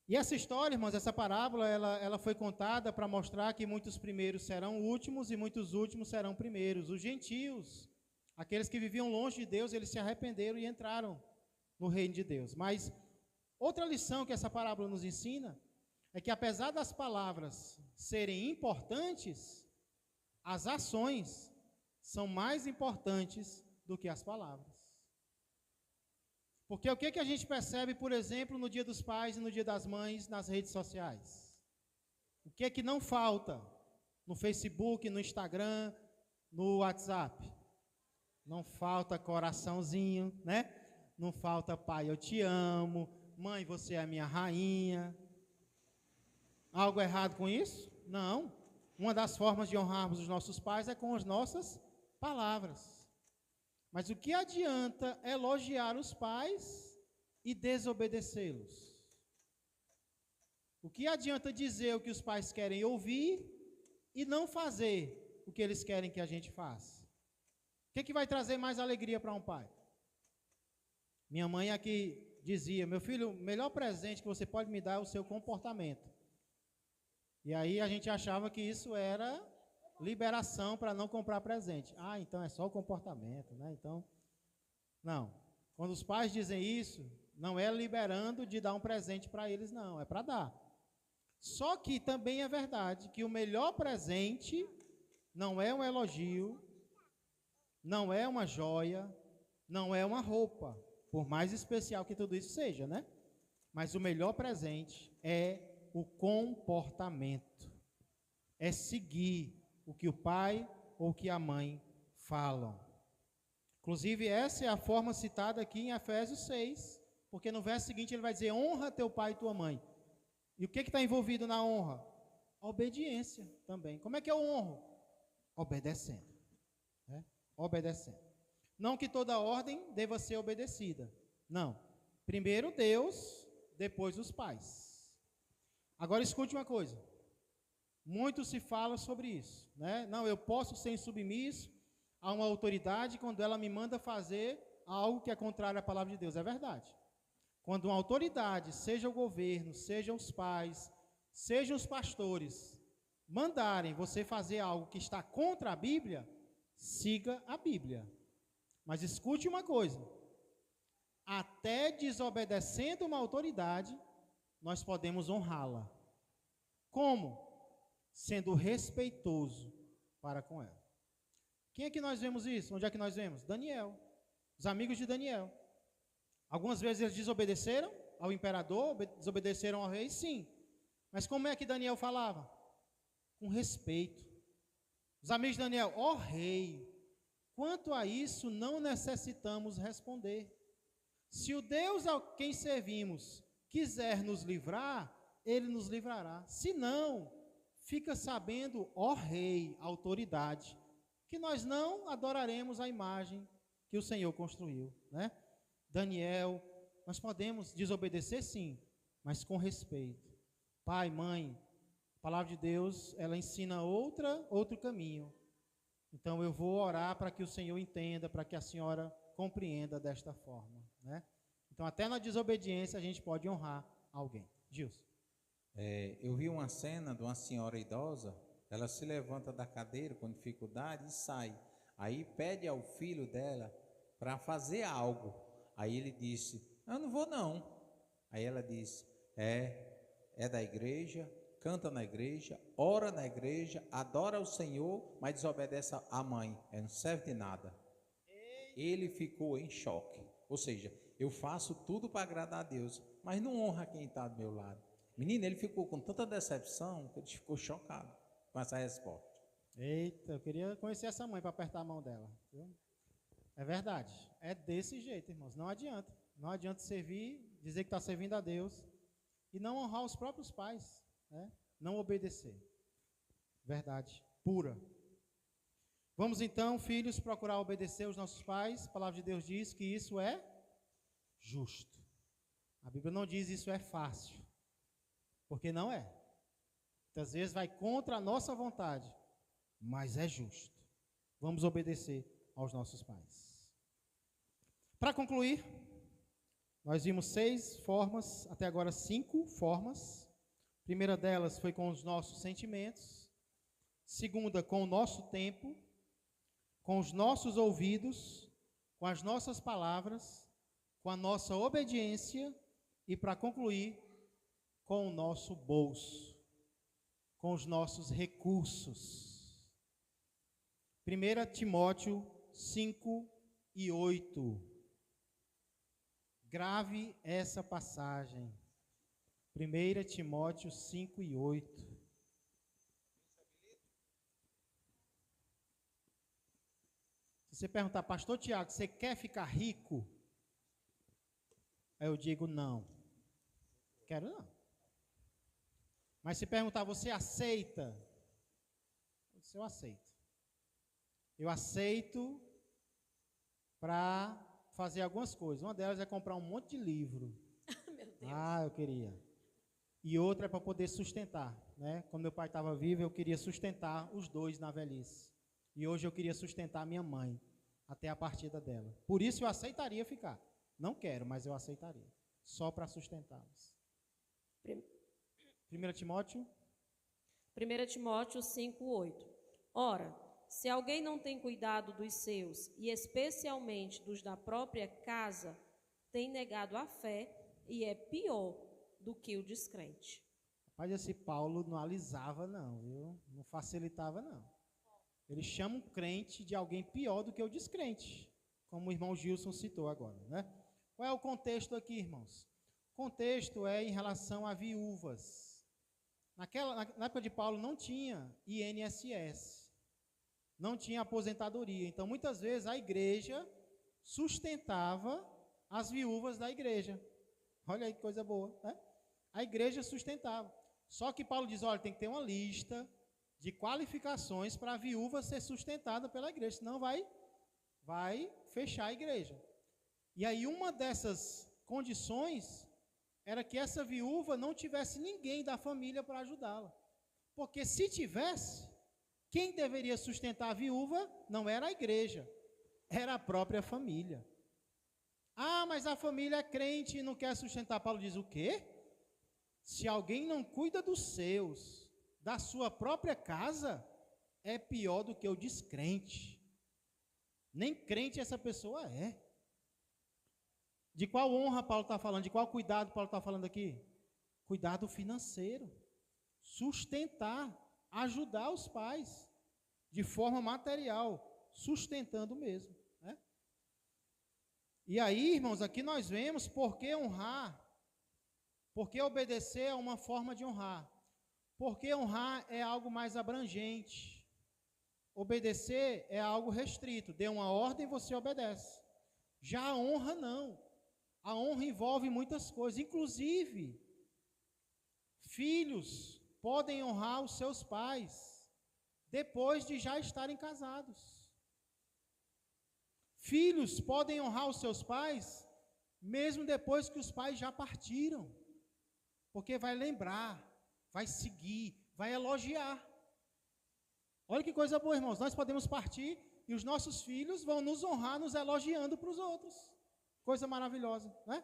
E essa história, irmãos, essa parábola, ela foi contada para mostrar que muitos primeiros serão últimos e muitos últimos serão primeiros. Os gentios, aqueles que viviam longe de Deus, eles se arrependeram e entraram no reino de Deus. Mas outra lição que essa parábola nos ensina é que apesar das palavras serem importantes, as ações são mais importantes do que as palavras. Porque o que a gente percebe, por exemplo, no Dia dos Pais e no Dia das Mães nas redes sociais? O que é que não falta no Facebook, no Instagram, no WhatsApp? Não falta coraçãozinho, né? Não falta pai, eu te amo, mãe, você é a minha rainha. Algo errado com isso? Não. Uma das formas de honrarmos os nossos pais é com as nossas palavras. Mas o que adianta elogiar os pais e desobedecê-los? O que adianta dizer o que os pais querem ouvir e não fazer o que eles querem que a gente faça? O que vai trazer mais alegria para um pai? Minha mãe aqui dizia, meu filho, o melhor presente que você pode me dar é o seu comportamento. E aí a gente achava que isso era liberação para não comprar presente. Ah, então é só o comportamento, né? Então, não. Quando os pais dizem isso, não é liberando de dar um presente para eles, não. É para dar. Só que também é verdade que o melhor presente não é um elogio, não é uma joia, não é uma roupa, por mais especial que tudo isso seja, né? Mas o melhor presente é o comportamento. É seguir o que o pai ou o que a mãe falam. Inclusive, essa é a forma citada aqui em Efésios 6, porque no verso seguinte ele vai dizer, honra teu pai e tua mãe. E o que está envolvido na honra? A obediência também. Como é que eu honro? Obedecendo. Né? Obedecendo. Não que toda ordem deva ser obedecida. Não. Primeiro Deus, depois os pais. Agora escute uma coisa. Muito se fala sobre isso, né? Não, eu posso ser submisso a uma autoridade quando ela me manda fazer algo que é contrário à palavra de Deus. É verdade. Quando uma autoridade, seja o governo, sejam os pais, sejam os pastores, mandarem você fazer algo que está contra a Bíblia, siga a Bíblia. Mas escute uma coisa. Até desobedecendo uma autoridade, nós podemos honrá-la. Como? Sendo respeitoso para com ela. Quem é que nós vemos isso? Onde é que nós vemos? Daniel. Os amigos de Daniel. Algumas vezes eles desobedeceram ao imperador, desobedeceram ao rei, sim. Mas como é que Daniel falava? Com respeito. Os amigos de Daniel, ó rei, quanto a isso não necessitamos responder. Se o Deus a quem servimos quiser nos livrar, ele nos livrará. Se não, fica sabendo, ó rei, autoridade, que nós não adoraremos a imagem que o Senhor construiu, né? Daniel, nós podemos desobedecer sim, mas com respeito. Pai, mãe, a palavra de Deus, ela ensina outro caminho. Então eu vou orar para que o Senhor entenda, para que a senhora compreenda desta forma, né? Então até na desobediência a gente pode honrar alguém. Gilson. Eu vi uma cena de uma senhora idosa, ela se levanta da cadeira com dificuldade e sai. Aí pede ao filho dela para fazer algo. Aí ele disse, eu não vou não. Aí ela disse, é da igreja, canta na igreja, ora na igreja, adora o Senhor, mas desobedece a mãe, não serve de nada. Ele ficou em choque. Ou seja, eu faço tudo para agradar a Deus, mas não honra quem está do meu lado. Menino, ele ficou com tanta decepção que ele ficou chocado com essa resposta. Eita, eu queria conhecer essa mãe para apertar a mão dela. Viu? É verdade. É desse jeito, irmãos. Não adianta. Não adianta servir, dizer que está servindo a Deus e não honrar os próprios pais, né? Não obedecer. Verdade pura. Vamos então, filhos, procurar obedecer os nossos pais. A palavra de Deus diz que isso é justo. A Bíblia não diz isso é fácil, porque não é. Muitas vezes vai contra a nossa vontade, mas é justo. Vamos obedecer aos nossos pais. Para concluir, nós vimos 6 formas, até agora 5 formas. A primeira delas foi com os nossos sentimentos. Segunda, com o nosso tempo. Com os nossos ouvidos. Com as nossas palavras. Com a nossa obediência. E para concluir, com o nosso bolso. Com os nossos recursos. 1 Timóteo 5 e 8. Grave essa passagem. 1 Timóteo 5 e 8. Se você perguntar, pastor Tiago, você quer ficar rico? Aí eu digo, não. Quero não. Mas se perguntar, você aceita? Eu aceito. Eu aceito para fazer algumas coisas. Uma delas é comprar um monte de livro. Meu Deus. Eu queria. E outra é para poder sustentar, né? Quando meu pai estava vivo, eu queria sustentar os dois na velhice. E hoje eu queria sustentar minha mãe até a partida dela. Por isso eu aceitaria ficar. Não quero, mas eu aceitaria. Só para sustentá-los. 1 Timóteo 1 Timóteo 5:8. Ora, se alguém não tem cuidado dos seus, e especialmente dos da própria casa, tem negado a fé e é pior do que o descrente. Rapaz, esse Paulo não alisava não, viu? Não facilitava não. Ele chama um crente de alguém pior do que o descrente, como o irmão Gilson citou agora, né? Qual é o contexto aqui, irmãos? O contexto é em relação a viúvas. Na época de Paulo não tinha INSS. Não tinha aposentadoria. Então, muitas vezes, a igreja sustentava as viúvas da igreja. Olha aí que coisa boa, né? A igreja sustentava. Só que Paulo diz, olha, tem que ter uma lista de qualificações para a viúva ser sustentada pela igreja, senão vai fechar a igreja. E aí, uma dessas condições era que essa viúva não tivesse ninguém da família para ajudá-la. Porque se tivesse, quem deveria sustentar a viúva não era a igreja, era a própria família. Mas a família é crente e não quer sustentar. Paulo diz o quê? Se alguém não cuida dos seus, da sua própria casa, é pior do que o descrente. Nem crente essa pessoa é. De qual honra Paulo está falando? De qual cuidado Paulo está falando aqui? Cuidado financeiro. Sustentar, ajudar os pais de forma material, sustentando mesmo, né? E aí, irmãos, aqui nós vemos por que honrar, porque obedecer é uma forma de honrar, porque honrar é algo mais abrangente, obedecer é algo restrito, dê uma ordem e você obedece. Já a honra não, a honra envolve muitas coisas, inclusive filhos podem honrar os seus pais depois de já estarem casados. Filhos podem honrar os seus pais mesmo depois que os pais já partiram, porque vai lembrar, vai seguir, vai elogiar. Olha que coisa boa, irmãos, nós podemos partir e os nossos filhos vão nos honrar, nos elogiando para os outros. Coisa maravilhosa, né?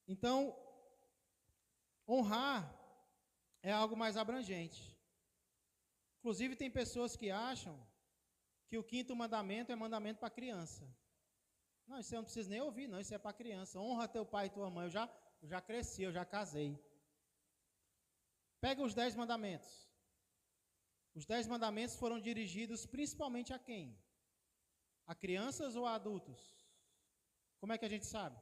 Então, honrar é algo mais abrangente. Inclusive, tem pessoas que acham que o 5º mandamento é mandamento para criança. Não, isso eu não preciso nem ouvir, não, isso é para criança. Honra teu pai e tua mãe. Eu já cresci, eu já casei. Pega os 10 mandamentos. Os 10 mandamentos foram dirigidos principalmente a quem? A crianças ou a adultos? Como é que a gente sabe?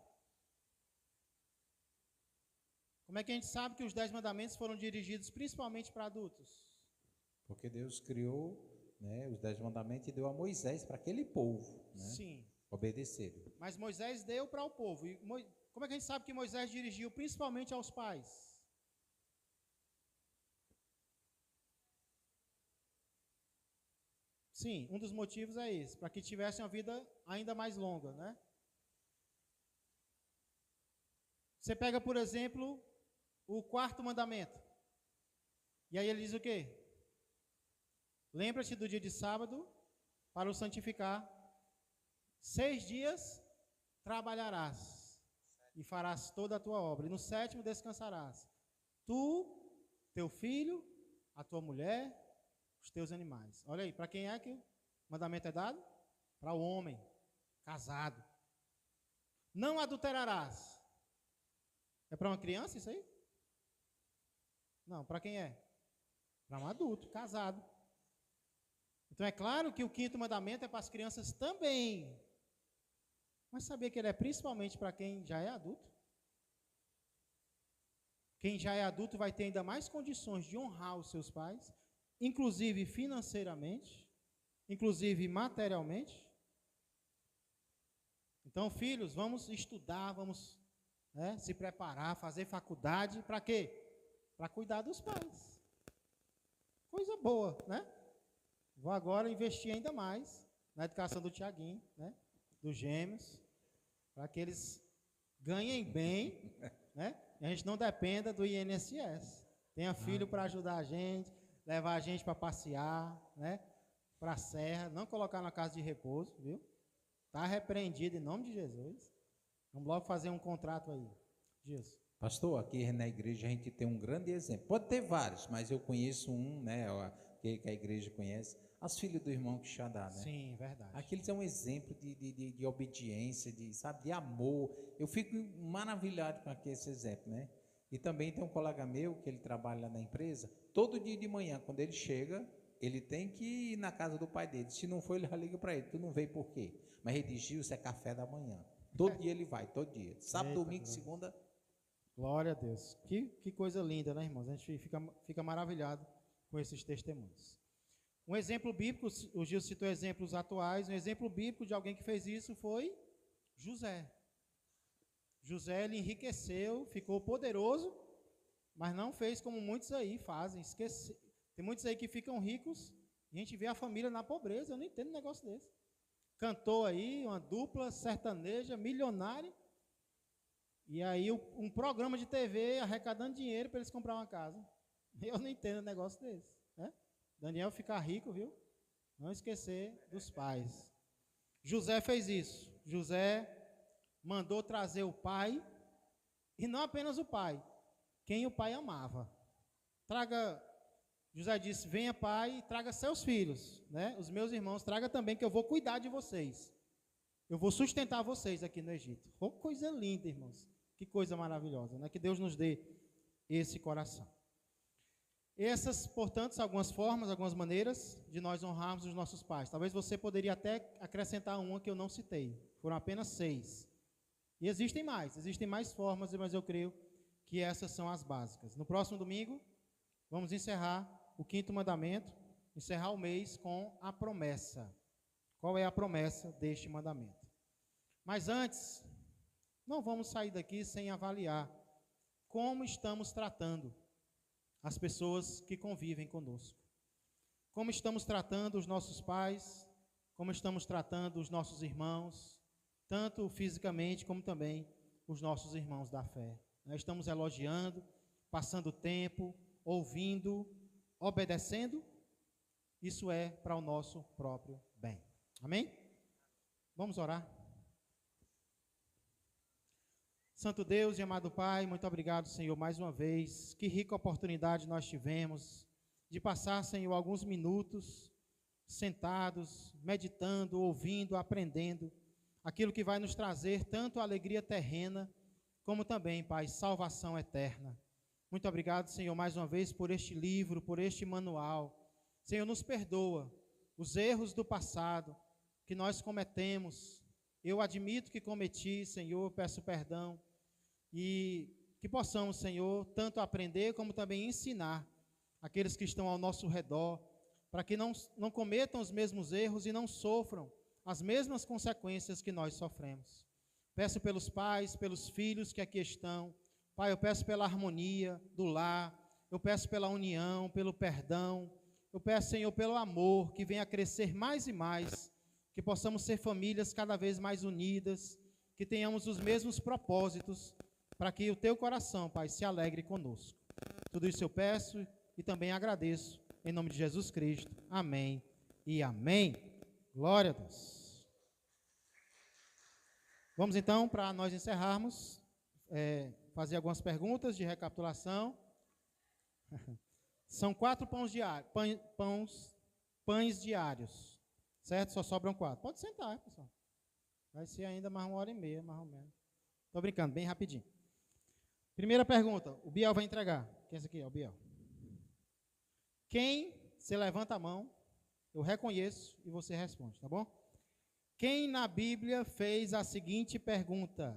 Como é que a gente sabe que os 10 mandamentos foram dirigidos principalmente para adultos? Porque Deus criou, né, os 10 mandamentos e deu a Moisés para aquele povo, né, Sim. obedecer. Mas Moisés deu para o povo. E como é que a gente sabe que Moisés dirigiu principalmente aos pais? Sim, um dos motivos é esse, para que tivessem uma vida ainda mais longa, né? Você pega, por exemplo, o 4º mandamento. E aí ele diz o quê? Lembra-te do dia de sábado para o santificar. 6 dias trabalharás e farás toda a tua obra. E no 7º descansarás. Tu, teu filho, a tua mulher, os teus animais. Olha aí, para quem é que o mandamento é dado? Para o homem, casado. Não adulterarás. É para uma criança isso aí? Não, para quem é? Para um adulto, casado. Então é claro que o 5º mandamento é para as crianças também. Mas sabia que ele é principalmente para quem já é adulto? Quem já é adulto vai ter ainda mais condições de honrar os seus pais, inclusive financeiramente, inclusive materialmente. Então, filhos, vamos estudar, vamos se preparar, fazer faculdade, para quê? Para cuidar dos pais. Coisa boa, né? Vou agora investir ainda mais na educação do Tiaguinho, né? Dos gêmeos, para que eles ganhem bem, né? E a gente não dependa do INSS. Tenha filho para ajudar a gente, levar a gente para passear, né? Para a serra, não colocar na casa de repouso, viu? Está repreendido em nome de Jesus. Vamos logo fazer um contrato aí. Jesus. Pastor, aqui na igreja a gente tem um grande exemplo. Pode ter vários, mas eu conheço um, né? Que a igreja conhece. As filhas do irmão Quixadá, né? Sim, verdade. Aqueles é um exemplo de obediência, de amor. Eu fico maravilhado com esse exemplo, né? E também tem um colega meu que ele trabalha lá na empresa. Todo dia de manhã, quando ele chega, ele tem que ir na casa do pai dele. Se não for, ele já liga para ele. Tu não veio por quê? Mas ele diz, Gil, isso é café da manhã. Todo dia ele vai, todo dia. Sábado, Eita, domingo, Deus. segunda. Glória a Deus. Que coisa linda, né, irmãos? A gente fica maravilhado com esses testemunhos. Um exemplo bíblico, o Gil citou exemplos atuais, um exemplo bíblico de alguém que fez isso foi José. José, ele enriqueceu, ficou poderoso, mas não fez como muitos aí fazem, tem muitos aí que ficam ricos, e a gente vê a família na pobreza. Eu não entendo um negócio desse. Cantou aí, uma dupla sertaneja, milionária, e aí um programa de TV arrecadando dinheiro para eles comprar uma casa. Eu não entendo um negócio desse, né? Daniel ficar rico, viu? Não esquecer dos pais. José fez isso. José mandou trazer o pai, e não apenas o pai, quem o pai amava. José disse, venha pai, traga seus filhos, né? Os meus irmãos, traga também, que eu vou cuidar de vocês. Eu vou sustentar vocês aqui no Egito. Oh, coisa linda, irmãos. Que coisa maravilhosa, né? Que Deus nos dê esse coração. Essas, portanto, são algumas formas, algumas maneiras de nós honrarmos os nossos pais. Talvez você poderia até acrescentar uma que eu não citei. Foram apenas 6. E existem mais formas, mas eu creio que essas são as básicas. No próximo domingo, vamos encerrar o 5º mandamento, encerrar o mês com a promessa. Qual é a promessa deste mandamento? Mas antes, não vamos sair daqui sem avaliar como estamos tratando as pessoas que convivem conosco. Como estamos tratando os nossos pais, como estamos tratando os nossos irmãos, tanto fisicamente como também os nossos irmãos da fé. Nós estamos elogiando, passando tempo, ouvindo, obedecendo. Isso é para o nosso próprio bem. Amém? Vamos orar. Santo Deus e amado Pai, muito obrigado, Senhor, mais uma vez. Que rica oportunidade nós tivemos de passar, Senhor, alguns minutos sentados, meditando, ouvindo, aprendendo aquilo que vai nos trazer tanto a alegria terrena, como também, Pai, salvação eterna. Muito obrigado, Senhor, mais uma vez por este livro, por este manual. Senhor, nos perdoa os erros do passado que nós cometemos. Eu admito que cometi, Senhor, peço perdão. E que possamos, Senhor, tanto aprender como também ensinar aqueles que estão ao nosso redor para que não cometam os mesmos erros e não sofram as mesmas consequências que nós sofremos. Peço pelos pais, pelos filhos que aqui estão. Pai, eu peço pela harmonia do lar, eu peço pela união, pelo perdão, eu peço, Senhor, pelo amor que venha a crescer mais e mais, que possamos ser famílias cada vez mais unidas, que tenhamos os mesmos propósitos, para que o Teu coração, Pai, se alegre conosco. Tudo isso eu peço e também agradeço, em nome de Jesus Cristo. Amém e amém. Glória a Deus. Vamos então, para nós encerrarmos, fazer algumas perguntas de recapitulação. São 4 pães diários, certo? Só sobram 4. Pode sentar, pessoal. Vai ser ainda mais 1h30, mais ou menos. Estou brincando, bem rapidinho. Primeira pergunta, o Biel vai entregar. Quem é esse aqui? É o Biel. Quem, você levanta a mão, eu reconheço e você responde, tá bom? Quem na Bíblia fez a seguinte pergunta?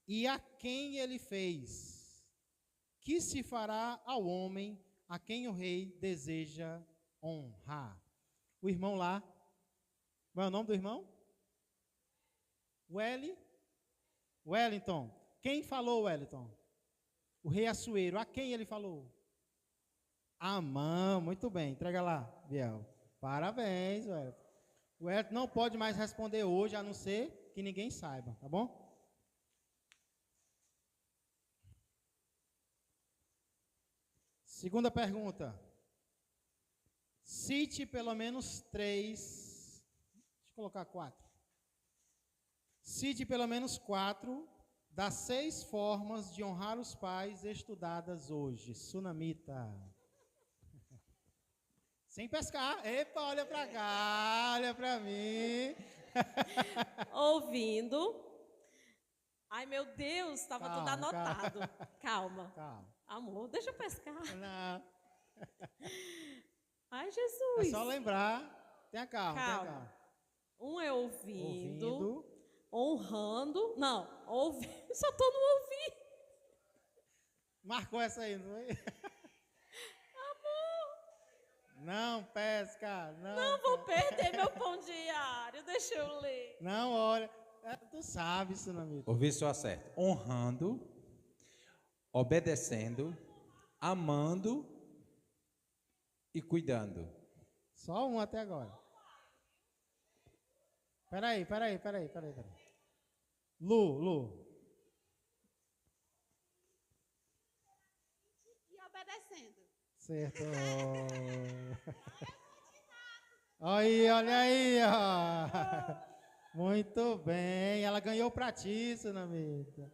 E a quem ele fez? Que se fará ao homem a quem o rei deseja honrar? O irmão lá, qual é o nome do irmão? Wellington. Quem falou, Wellington? O rei Assuero. A quem ele falou? Amã. Muito bem. Entrega lá, Biel. Parabéns, Wellington. O Wellington não pode mais responder hoje, a não ser que ninguém saiba, tá bom? Segunda pergunta. Cite pelo menos 3. Deixa eu colocar 4. Cite pelo menos 4 das 6 formas de honrar os pais estudadas hoje. Sunamita. Sem pescar. Epa, olha para cá, olha para mim. Ouvindo. Ai, meu Deus, estava tudo anotado. Calma. Calma. Amor, deixa eu pescar. Não. Ai, Jesus. É só lembrar. Tenha calma. Um é ouvindo. Honrando. Não, ouvindo. Só estou no ouvir. Marcou essa aí, não foi? Amor. Não pesca. Não vou perder meu pão diário. Deixa eu ler. Não, olha. Tu sabe, Sunamita. Ouvi se eu acerto. Honrando, obedecendo, amando e cuidando. Só um até agora. Peraí. Lu. E obedecendo. Acertou. Olha aí, ó. Muito bem. Ela ganhou pra ti, Sunamita.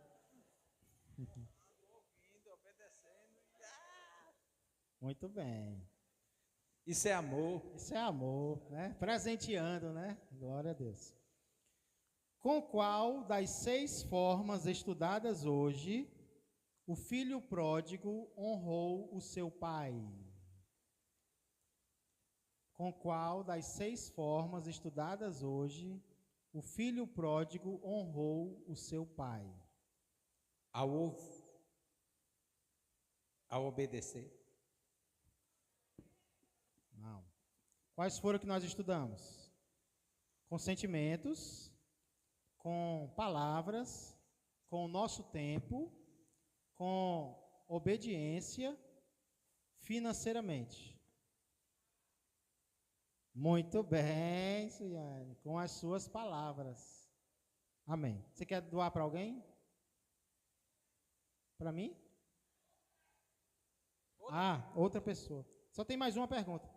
Muito bem. Isso é amor. Isso é amor, né? Presenteando, né? Glória a Deus. Com qual das 6 formas estudadas hoje, o filho pródigo honrou o seu pai? Com qual das 6 formas estudadas hoje, o filho pródigo honrou o seu pai? Ao obedecer. Não. Quais foram que nós estudamos? Com sentimentos, com palavras, com o nosso tempo, com obediência, financeiramente. Muito bem, Suiane, com as suas palavras. Amém. Você quer doar para alguém? Para mim? Outra pessoa. Só tem mais uma pergunta.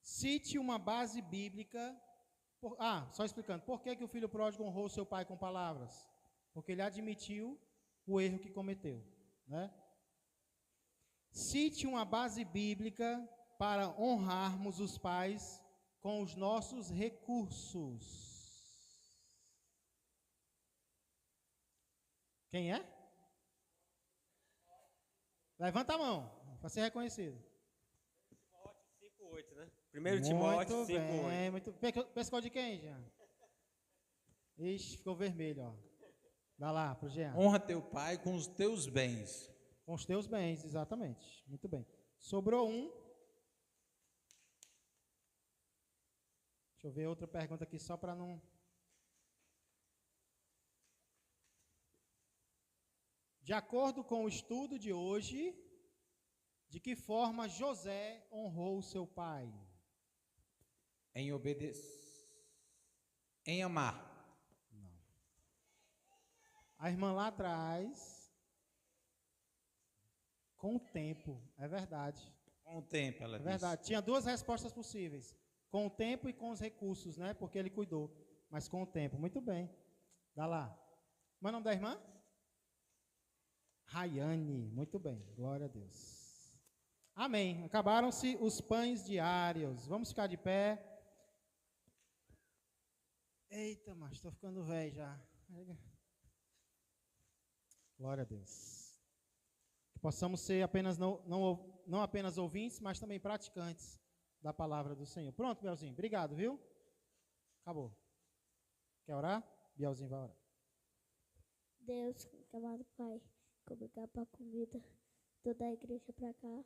Cite uma base bíblica. Só explicando. Por que o filho pródigo honrou seu pai com palavras? Porque ele admitiu o erro que cometeu, né? Cite uma base bíblica para honrarmos os pais com os nossos recursos. Quem é? Levanta a mão, para ser reconhecido. Timóteo 5:8, né? 1 Timóteo 5:8. Muito bem. Pescou de quem, Jean? Ixi, ficou vermelho, ó. Dá lá pro Jean. Honra teu pai com os teus bens. Com os teus bens, exatamente. Muito bem. Sobrou um. Deixa eu ver outra pergunta aqui só para não... De acordo com o estudo de hoje, de que forma José honrou o seu pai? Em obedecer. Em amar. Não. A irmã lá atrás, com o tempo, é verdade. Com o tempo, ela É disse. verdade. Tinha duas respostas possíveis. Com o tempo e com os recursos, né? Porque ele cuidou. Mas com o tempo. Muito bem. Dá lá. Como é o nome da irmã? Rayane. Muito bem. Glória a Deus. Amém. Acabaram-se os pães diários. Vamos ficar de pé. Eita, mas estou ficando velho já. Glória a Deus. Que possamos ser apenas não apenas ouvintes, mas também praticantes da palavra do Senhor. Pronto, Bielzinho. Obrigado, viu? Acabou. Quer orar? Bielzinho vai orar. Deus, amado Pai, obrigado pela comida, toda a igreja para cá.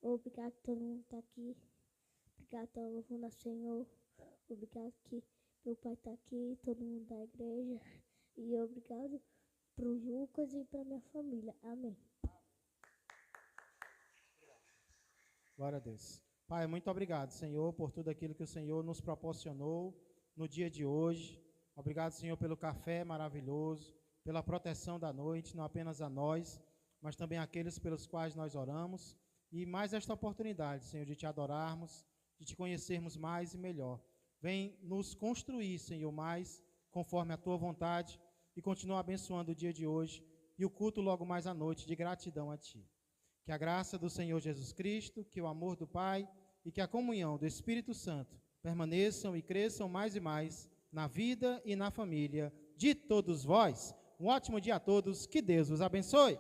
Obrigado que todo mundo está aqui. Obrigado pelo louvor ao Senhor. Obrigado que meu pai está aqui, todo mundo da igreja. E obrigado para o Lucas e para minha família. Amém. Glória a Deus. Pai, muito obrigado, Senhor, por tudo aquilo que o Senhor nos proporcionou no dia de hoje. Obrigado, Senhor, pelo café maravilhoso, pela proteção da noite, não apenas a nós, mas também aqueles pelos quais nós oramos. E mais esta oportunidade, Senhor, de te adorarmos, de te conhecermos mais e melhor. Vem nos construir, Senhor, mais conforme a tua vontade e continua abençoando o dia de hoje e o culto logo mais à noite de gratidão a ti. Que a graça do Senhor Jesus Cristo, que o amor do Pai e que a comunhão do Espírito Santo permaneçam e cresçam mais e mais na vida e na família de todos vós. Um ótimo dia a todos, que Deus os abençoe.